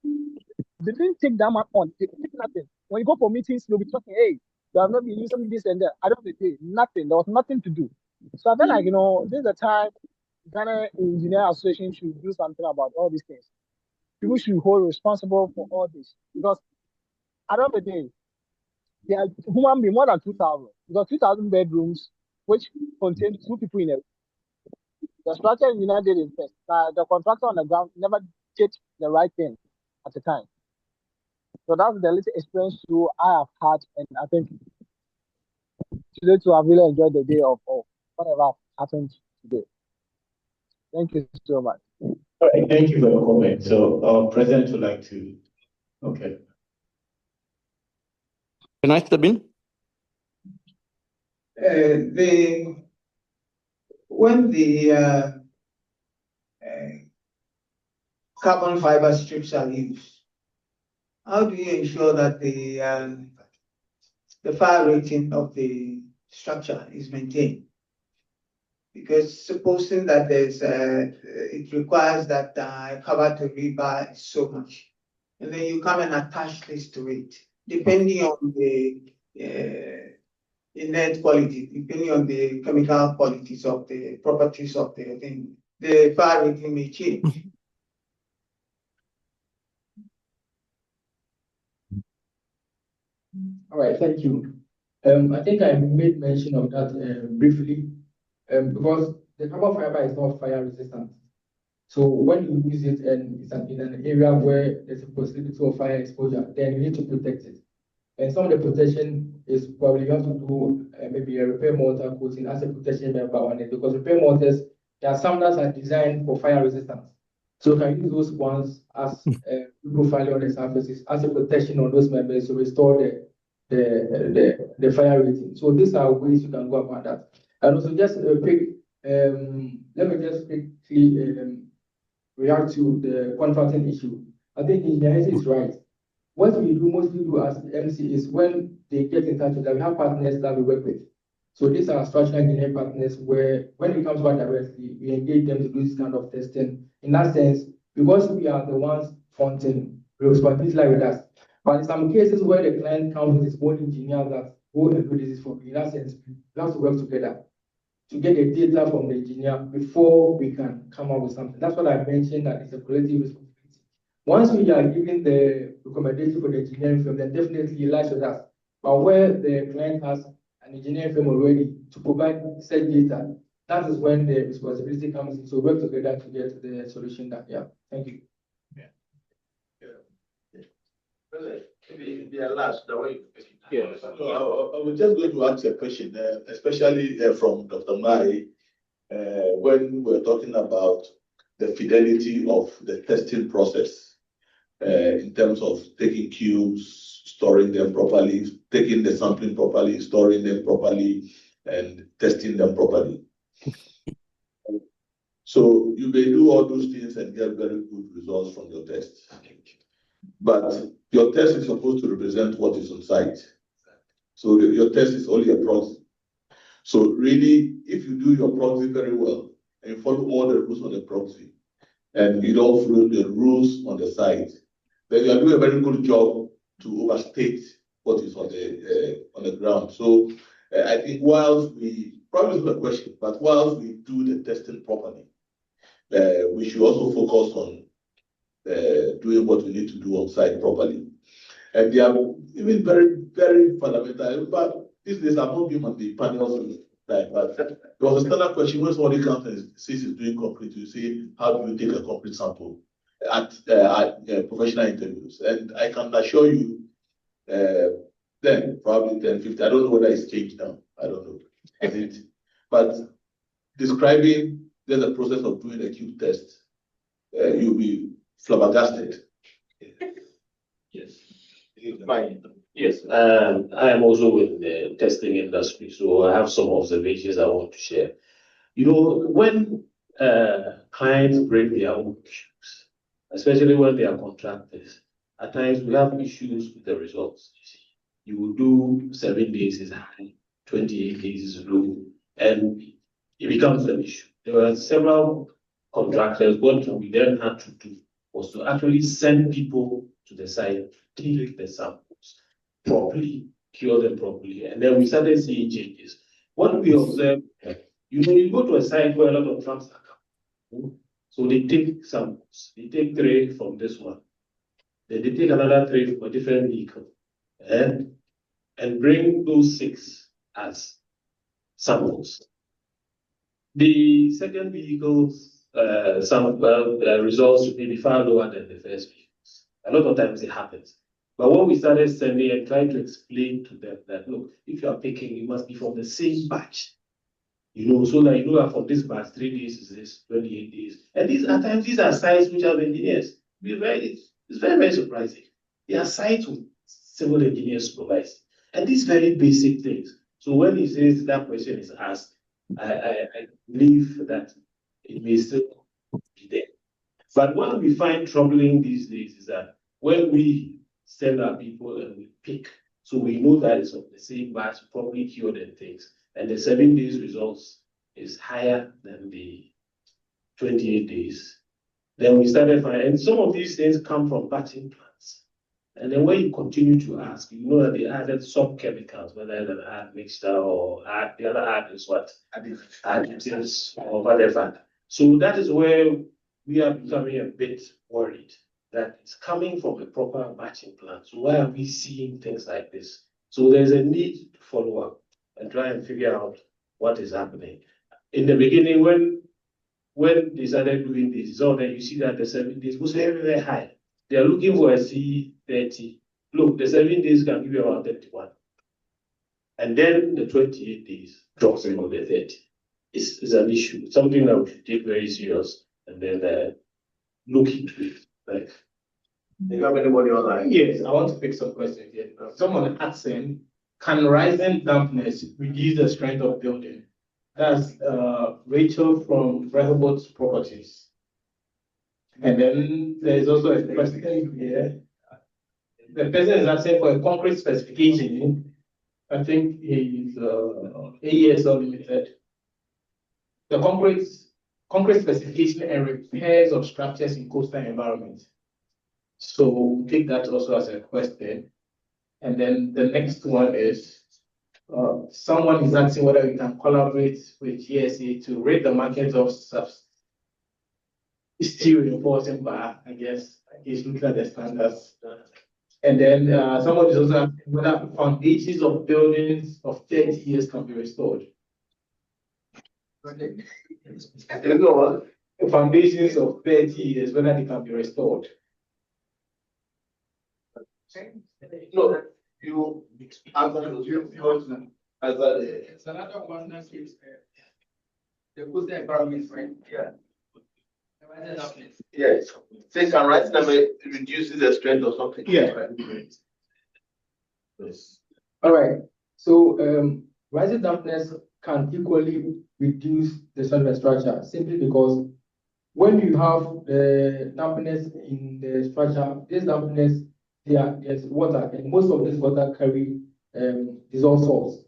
[SPEAKER 11] They didn't take that man on. They did nothing. When you go for meetings, they'll be talking, hey, they have not been using this and that. I don't know, nothing. There was nothing to do. So I felt like, this is the time Ghana Engineer Association should do something about all these things. People should hold responsible for all this. Because at the end of the day, there are human beings more than 2,000. Because 2,000 bedrooms, which contain 2 people in a the structure engineer did it first. The contractor on the ground never did the right thing at the time. So that's the little experience too I have had, and I think today to have really enjoyed the day of whatever happened today. Thank you so much.
[SPEAKER 3] All right, thank you for your comment. So our president would like to. Okay.
[SPEAKER 7] Can I step in?
[SPEAKER 6] When the carbon fiber strips are used, how do you ensure that the fire rating of the structure is maintained? Because supposing that it requires that cover to rebar so much, and then you come and attach this to it, depending on the inert quality, depending on the chemical qualities of the properties of the thing, the fire rating may change.
[SPEAKER 8] All right, thank you. I think I made mention of that briefly, because the carbon fiber is not fire resistant. So when you use it and it's in an area where there's a possibility of fire exposure, then you need to protect it. And some of the protection is probably you have to do maybe a repair mortar coating as a protection member on it, because repair mortars, there are some that are designed for fire resistance. So you can use those ones as profiling on the surfaces as a protection on those members to restore the fire rating. So these are ways you can go about that. And also just a quick, let me just quickly react to the contracting issue. I think engineering is right. What we mostly do as MC is when they get in touch with us, we have partners that we work with. So these are structural engineering partners where when it comes to us directly, we engage them to do this kind of testing. In that sense, because we are the ones fronting, responsibility lie with us. But in some cases where the client comes with his own engineer that go and do this for me, in that sense, we have to work together. to get the data from the engineer before we can come up with something. That's what I mentioned, that it's a collective responsibility. Once we are giving the recommendation for the engineering firm, then definitely it lies with us. But where the client has an engineering firm already to provide such data, that is when the responsibility comes in. So work together to get the solution done. Yeah, thank you.
[SPEAKER 9] Yeah, so I was just going to ask a question, especially from Dr. Mai, when we're talking about the fidelity of the testing process in terms of taking cubes, storing them properly, taking the sampling properly, storing them properly, and testing them properly. So you may do all those things and get very good results from your test. But your test is supposed to represent what is on site. So your test is only a proxy. So really, if you do your proxy very well and you follow all the rules on the proxy, and you don't follow the rules on the site, then you are doing a very good job to overstate what is on the ground. So I think whilst we probably not a question, but whilst we do the testing properly, we should also focus on doing what we need to do on site properly. And they are even very, very fundamental. But these days, I've not been on the panels, but there was a standard question when somebody comes and says he's doing concrete, you say, how do you take a concrete sample at professional interviews? And I can assure you, then probably 10, 50, I don't know whether it's changed now. I don't know. But describing the process of doing a cube test, you'll be flabbergasted.
[SPEAKER 5] Yes. Fine. Yes, I am also in the testing industry, so I have some observations I want to share. You know, when clients bring their own issues, especially when they are contractors, at times we have issues with the results. You will do 7 days is high, 28 days is low, and it becomes an issue. There were several contractors. What we then had to do was to actually send people to the site, take the samples properly, cure them properly, and then we started seeing changes. What we observed, you go to a site where a lot of trucks are coming, so they take samples, they take 3 from this one, then they take another 3 from a different vehicle, and bring those 6 as samples. The second vehicle's results may be far lower than the first vehicle's. A lot of times it happens. But when we started sending and trying to explain to them that, look, if you are picking, it must be from the same batch. So that you know that from this batch, 3 days is this, 28 days. And these are sites which have engineers. It's very, very surprising. They are sites with civil engineers supervising. And these very basic things. So when he says that question is asked, I believe that it may still be there. But what we find troubling these days is that when we send our people and we pick, so we know that it's of the same batch, probably cured and things, and the 7 days results is higher than the 28 days, then we started finding, and some of these things come from batching plants. And then when you continue to ask, you know that they added some chemicals, whether it's an add mixture or the other add is what? Additives or whatever. So that is where we are becoming a bit worried that it's coming from a proper batching plant. So why are we seeing things like this? So there's a need to follow up and try and figure out what is happening. In the beginning, when they started doing this, so then you see that the 7 days was very, very high. They are looking for a C30. Look, the 7 days can give you about 31. And then the 28 days drops below the 30. It's an issue. It's something that we should take very serious and then look into it. Like,
[SPEAKER 9] do you have anybody online?
[SPEAKER 3] Yes, I want to pick some questions here. Someone asking, can rising dampness reduce the strength of building? That's Rachel from Rehoboth Properties. And then there is also a question here. The person is asking for a concrete specification. I think it's AESL Limited. The concrete specification and repairs of structures in coastal environments. So we'll take that also as a question. And then the next one is, Someone is asking whether we can collaborate with GSA to rate the market of steel reinforcing bar, I guess. He's looking at the standards. And then someone is also asking whether foundations of buildings of 30 years can be restored. Foundations of 30 years, whether they can be restored.
[SPEAKER 9] No, you
[SPEAKER 8] It's another one that is the coastal environment, right? Yeah.
[SPEAKER 9] yes. Say can rise number reduces the strength or something.
[SPEAKER 3] Yeah.
[SPEAKER 9] Yes.
[SPEAKER 8] All right. So rising dampness can equally reduce the solvent structure simply because when you have the dampness in the structure, this dampness there's water, and most of this water carry dissolved salts.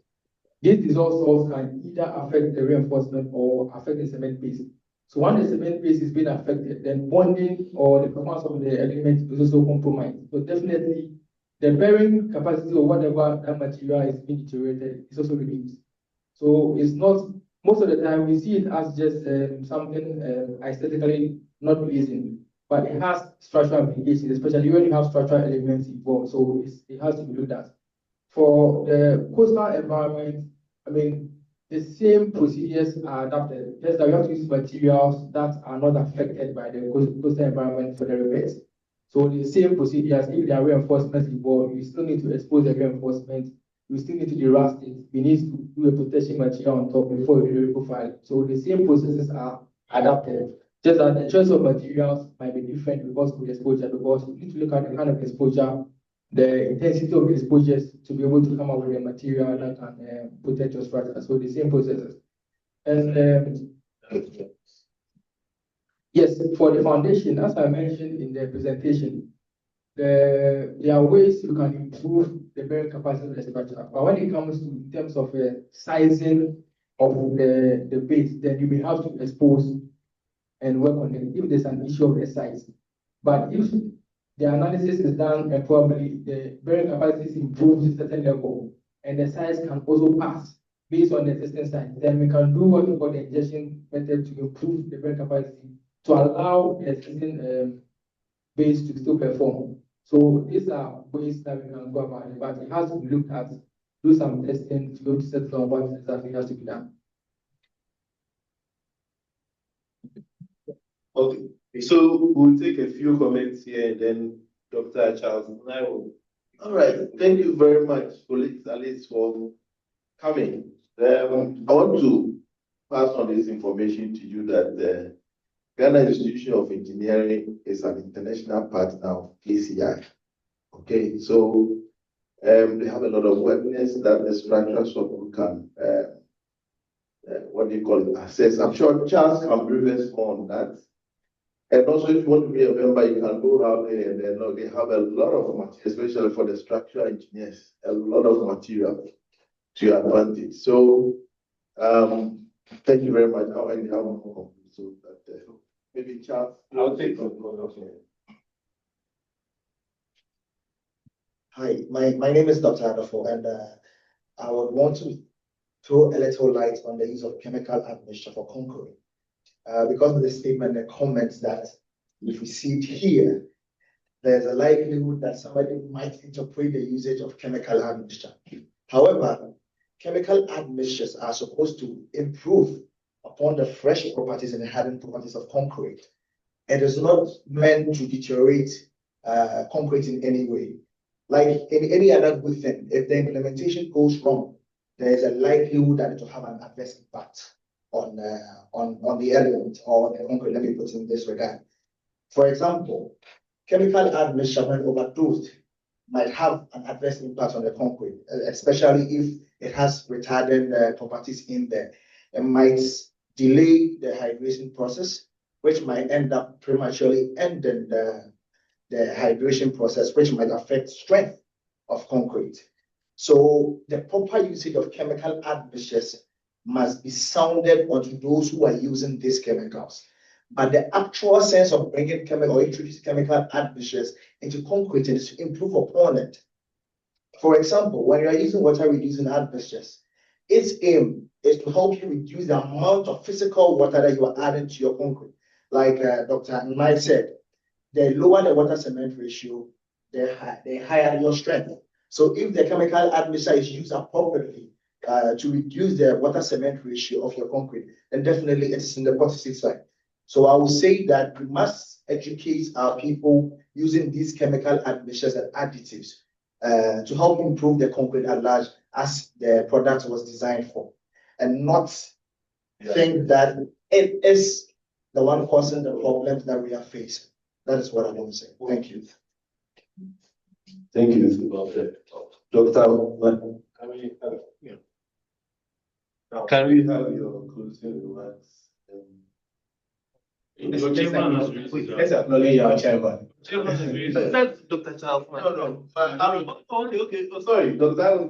[SPEAKER 8] These dissolved salts can either affect the reinforcement or affect the cement base. So when the cement base is being affected, then bonding or the performance of the element is also compromised. So definitely the bearing capacity or whatever that material is being deteriorated is also reduced. So it's not, most of the time we see it as just something aesthetically not pleasing, but it has structural implications, especially when you have structural elements involved. So it has to be looked at. For the coastal environment, I mean, the same procedures are adapted. Just that we have to use materials that are not affected by the coastal environment for the repairs. So the same procedures, if there are reinforcements involved, you still need to expose the reinforcement. You still need to derust it. We need to do a protection material on top before we do profile. So the same processes are adapted. Just that the choice of materials might be different because of the exposure, because you need to look at the kind of exposure, the intensity of exposures to be able to come up with a material that can protect your structure. So the same processes. And yes, for the foundation, as I mentioned in the presentation, there are ways you can improve the bearing capacity of the structure. But when it comes to in terms of sizing of the base, then you may have to expose and work on it if there's an issue of the size. But if the analysis is done and probably the bearing capacity is improved to a certain level and the size can also pass based on the existing size, then we can do what we call the injection method to improve the bearing capacity to allow the existing base to still perform. So these are ways that we can go about it, but it has to be looked at, do some testing to go to settle on what exactly has to be done.
[SPEAKER 9] Okay, so we'll take a few comments here and then Dr. Charles and I will. All right, thank you very much, colleagues, Alice, for coming. I want to pass on this information to you that the Ghana Institution of Engineering is an international partner of KCI. Okay, so they have a lot of awareness that the structural support can, what do you call it, assess. I'm sure Charles can brief us on that. And also, if you want to be a member, you can go around there and then they have a lot of material, especially for the structural engineers, a lot of material to your advantage. So, thank you very much. I have more. So that maybe Charles.
[SPEAKER 5] I'll take it.
[SPEAKER 10] Hi, my name is Dr. Adolfo, and I would want to throw a little light on the use of chemical admixture for concrete. Because of the statement and comments that we've received here, there's a likelihood that somebody might interpret the usage of chemical admixture. However, chemical admixtures are supposed to improve upon the fresh properties and the hardened properties of concrete. It is not meant to deteriorate concrete in any way. Like in any other good thing, if the implementation goes wrong, there is a likelihood that it will have an adverse impact on the element or the concrete. Let me put in this regard. For example, chemical admixture when overdosed might have an adverse impact on the concrete, especially if it has retardant properties in there. It might delay the hydration process, which might end up prematurely ending the hydration process, which might affect strength of concrete. So the proper usage of chemical admixtures must be sounded onto those who are using these chemicals. But the actual sense of bringing chemical or introducing chemical admixtures into concrete is to improve upon it. For example, when you are using water reducing admixtures, its aim is to help you reduce the amount of physical water that you are adding to your concrete. Like Dr. Mike said, the lower the water cement ratio, the higher your strength. So if the chemical admixture is used appropriately to reduce the water cement ratio of your concrete, then definitely it's in the positive side. So I will say that we must educate our people using these chemical admixtures and additives to help improve the concrete at large as the product was designed for, and not think that it is the one causing the problems that we are facing. That is what I want to say. Thank you.
[SPEAKER 1] Thank you, Mr. Buffett. Dr. Can we have your closing remarks?
[SPEAKER 3] Let's acknowledge our chairman.
[SPEAKER 9] That's Dr. Charles. No. Okay. Oh, sorry, Dr.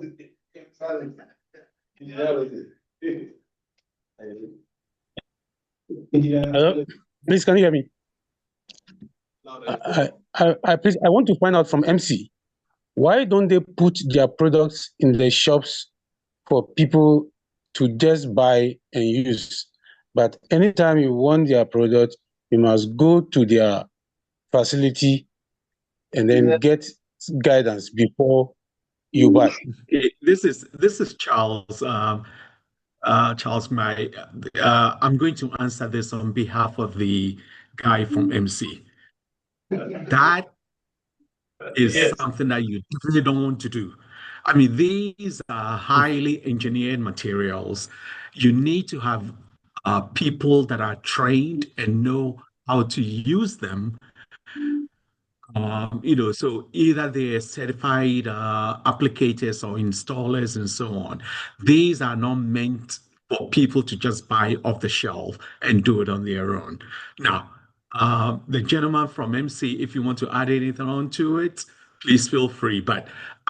[SPEAKER 12] Hello? Please, can you hear me? I want to find out from MC, why don't they put their products in the shops for people to just buy and use? But anytime you want their product, you must go to their facility and then get guidance before you buy.
[SPEAKER 4] This is Charles. Charles, I'm going to answer this on behalf of the guy from MC. That is something that you definitely don't want to do. I mean, these are highly engineered materials. You need to have people that are trained and know how to use them. So either they're certified applicators or installers and so on. These are not meant for people to just buy off the shelf and do it on their own. Now, the gentleman from MC, if you want to add anything on to it, please feel free. But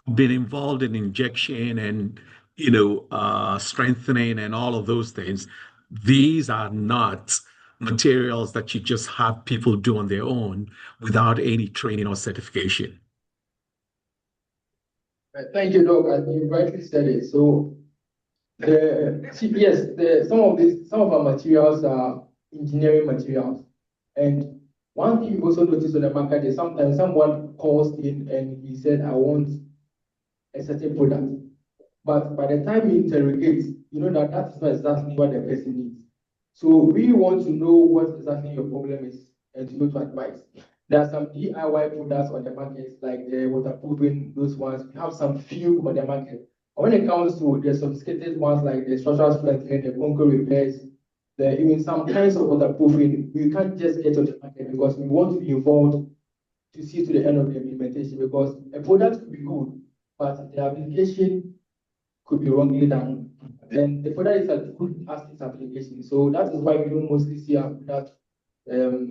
[SPEAKER 4] I've been involved in injection and strengthening and all of those things. These are not materials that you just have people do on their own without any training or certification.
[SPEAKER 8] Thank you, Doc. As you rightly said it. So some of our materials are engineering materials. And one thing you also notice on the market is sometimes someone calls in and he said, I want a certain product. But by the time you interrogate, you know that that's not exactly what the person needs. So we want to know what exactly your problem is and to know to advise. There are some DIY products on the market, like the waterproofing, those ones. We have some few on the market. But when it comes to the sophisticated ones like the structural strengthening, the concrete repairs, even some kinds of waterproofing, we can't just get on the market because we want to be involved to see to the end of the implementation, because a product could be good, but the application could be wrongly done. Then the product is as good as its application. So that is why we don't mostly see our product on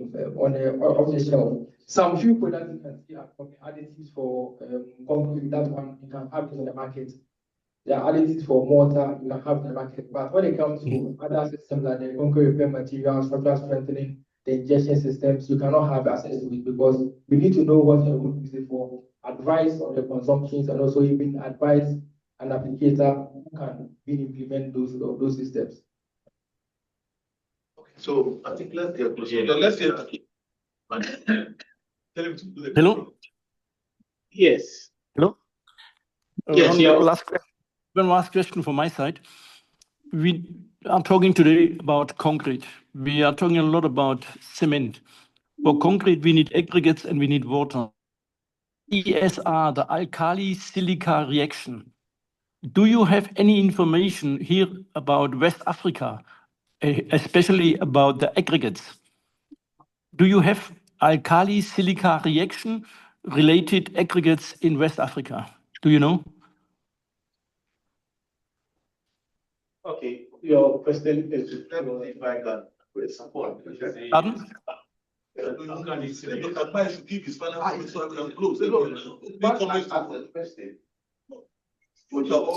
[SPEAKER 8] the shelf. Some few products you can see are additives for concrete. That one you can have it on the market. There are additives for mortar, you can have in the market. But when it comes to other systems like the concrete repair materials, structural strengthening, the injection systems, you cannot have access to it because we need to know what you're going to use it for, advice on the consumptions, and also even advise an applicator who can implement those systems.
[SPEAKER 9] Okay, so I think let's get let's get
[SPEAKER 7] Hello?
[SPEAKER 3] Yes.
[SPEAKER 7] Hello?
[SPEAKER 3] Yes,
[SPEAKER 7] One last question from my side. We are talking today about concrete. We are talking a lot about cement. For concrete, we need aggregates and we need water. ESR, the alkali silica reaction. Do you have any information here about West Africa, especially about the aggregates? Do you have alkali silica reaction related aggregates in West Africa? Do you know?
[SPEAKER 3] Okay, your question is if I can support.
[SPEAKER 7] Pardon?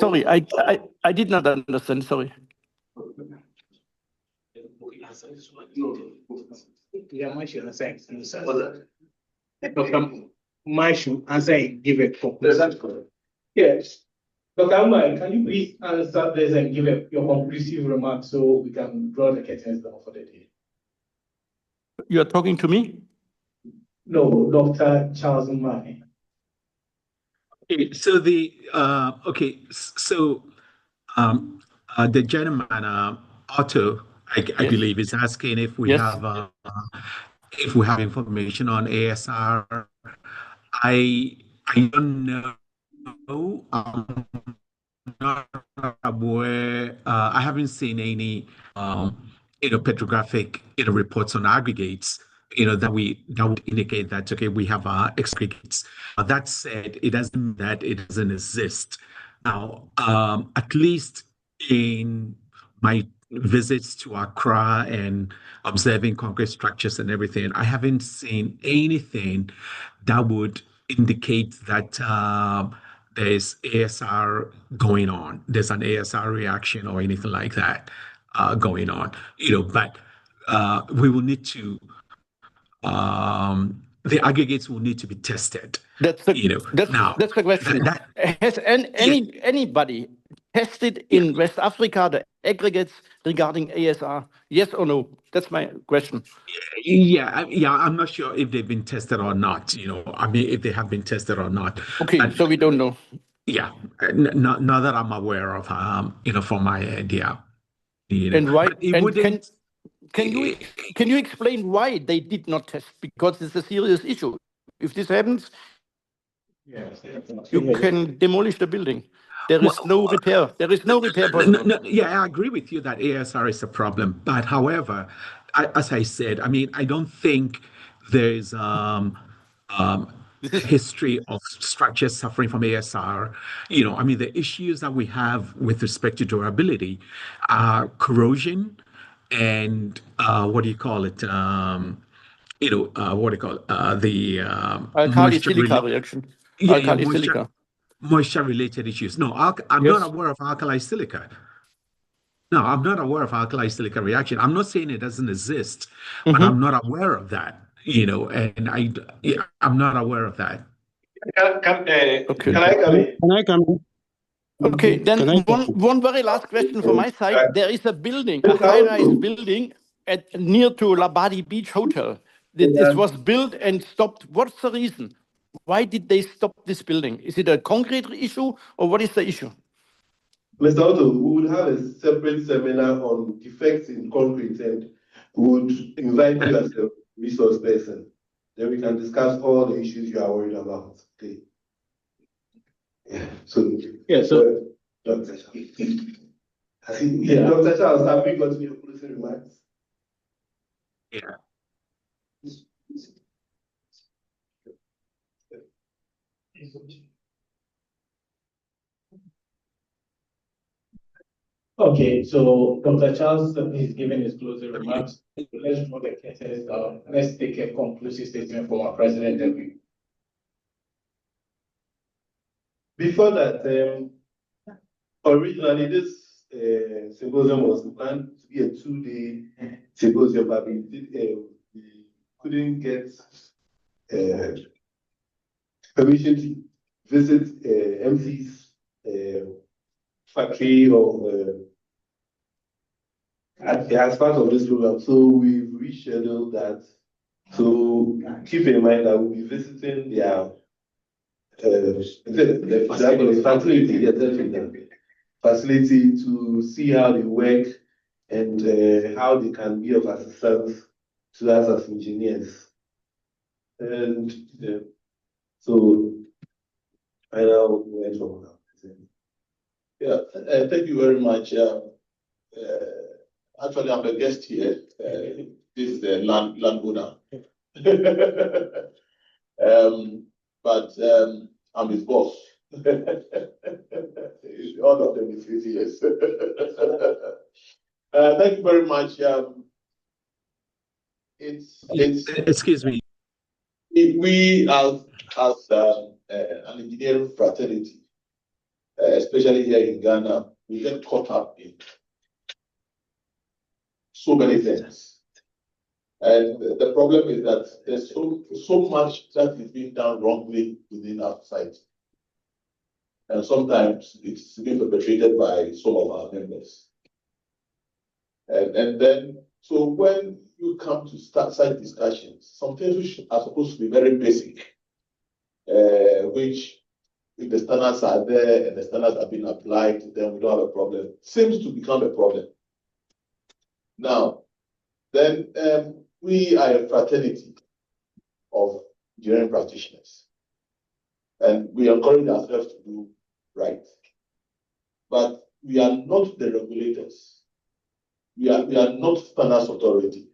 [SPEAKER 7] Sorry, I did not understand. Sorry.
[SPEAKER 3] Dr. Mashu answer give a conclusion. Yes. Dr. Amai, can you please answer this and give your conclusive remarks so we can draw the curtains down for the day?
[SPEAKER 7] You are talking to me?
[SPEAKER 3] No, Dr. Charles Mane.
[SPEAKER 4] Okay, so the the gentleman Otto, I
[SPEAKER 7] Yes.
[SPEAKER 4] believe, is asking if we
[SPEAKER 7] Yes.
[SPEAKER 4] have information on ASR. I don't know. Not aware. I haven't seen any, petrographic, reports on aggregates, that would indicate that okay, we have aggregates. That said, it doesn't mean that it doesn't exist. Now, at least in my visits to Accra and observing concrete structures and everything, I haven't seen anything that would indicate that there's ASR going on. There's an ASR reaction or anything like that going on. But we will need to. The aggregates will need to be tested.
[SPEAKER 7] That's the question. Has anybody tested in West Africa the aggregates regarding ASR? Yes or no? That's my question.
[SPEAKER 4] Yeah, I'm not sure if they've been tested or not. I mean, if they have been tested or not.
[SPEAKER 7] Okay, so we don't know.
[SPEAKER 4] Yeah, not that I'm aware of. For my idea.
[SPEAKER 7] And why?
[SPEAKER 4] But it
[SPEAKER 7] And
[SPEAKER 4] wouldn't.
[SPEAKER 7] can you explain why they did not test? Because it's a serious issue. If this happens, you can demolish the building. There is no repair. There is no repair possible.
[SPEAKER 4] Yeah, I agree with you that ASR is a problem. But however, as I said, I mean, I don't think there's history of structures suffering from ASR. I mean, the issues that we have with respect to durability are corrosion and what do you call it? What do you call it? The
[SPEAKER 7] Alkali silica reaction.
[SPEAKER 4] Yeah,
[SPEAKER 7] Alkali silica.
[SPEAKER 4] Moisture related issues. No, I'm not aware of alkali silica. No, I'm not aware of alkali silica reaction. I'm not saying it doesn't exist, but I'm not aware of that. And I'm not aware of that.
[SPEAKER 5] Can I come in?
[SPEAKER 12] Can I come in?
[SPEAKER 7] Okay, then one very last question from my side. There is a building, a high-rise building near to Labadi Beach Hotel. This was built and stopped. What's the reason? Why did they stop this building? Is it a concrete issue or what is the issue?
[SPEAKER 9] Mr. Otto, we would have a separate seminar on defects in concrete and we would invite you as a resource person. Then we can discuss all the issues you are worried about. Okay. Yeah. So Dr. Charles. Dr. Charles, have we got your closing remarks?
[SPEAKER 4] Yeah.
[SPEAKER 3] Okay, so Dr. Charles is giving his closing remarks. Let's draw the curtains down. Let's take a conclusive statement from our president.
[SPEAKER 9] Before that, originally this symposium was planned to be a 2-day symposium, but we couldn't get permission to visit MC's factory or as part of this program. So we've rescheduled that. So keep in mind that we'll be visiting their facility to see how they work and how they can be of assistance to us as engineers. And so I now went on now. Yeah, thank you very much. Actually, I'm a guest here. This is the landowner. But I'm his boss. All of them is 50 years. Thank you very much.
[SPEAKER 4] Excuse me.
[SPEAKER 9] We as an engineering fraternity, especially here in Ghana, we get caught up in so many things. And the problem is that there's so much that is being done wrongly within our society. and sometimes it's being perpetrated by some of our members. And then, so when you come to start such discussions, some things which are supposed to be very basic, which if the standards are there and the standards are being applied, then we don't have a problem, seems to become a problem. Now, then we are a fraternity of engineering practitioners, and we encourage ourselves to do right. But we are not the regulators. We are not standards authority.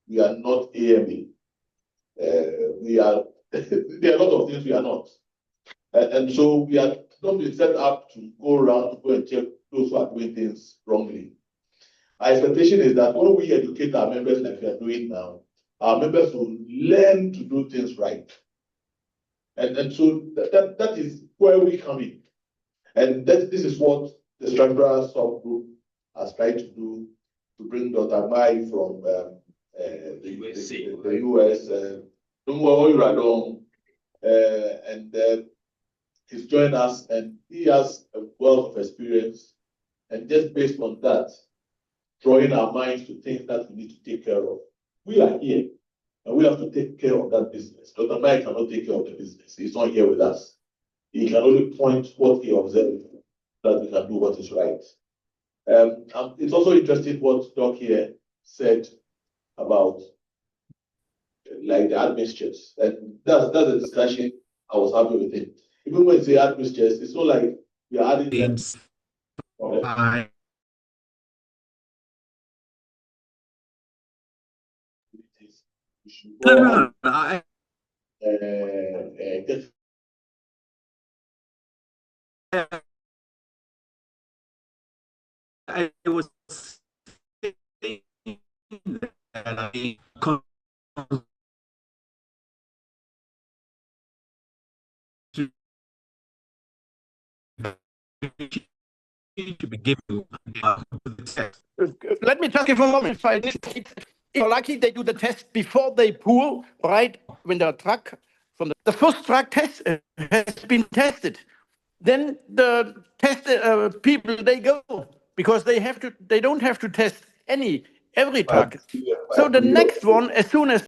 [SPEAKER 9] We are not AMA. We are there are a lot of things we are not. And so we are not been set up to go around to go and check those who are doing things wrongly. Our expectation is that when we educate our members like we are doing now, our members will learn to do things right. And so that is where we come in. And this is what the structural subgroup has tried to do, to bring Dr. Mai from the US, and he's joined us, and he has a wealth of experience. And just based on that, drawing our minds to things that we need to take care of. We are here, and we have to take care of that business. Dr. Mike cannot take care of the business. He's not here with us. He can only point what he observed, that we can do what is right. It's also interesting what Doc here said about like the admixtures. And that's a discussion I was having with him. Even when you say admixtures, it's not like we are adding things.
[SPEAKER 4] No, I was saying that to be given the test.
[SPEAKER 7] Let me just give a moment. If you're lucky, they do the test before they pour, right? When the truck from the first truck test has been tested, then the test people they go because they don't have to test every truck. So the next one, as soon as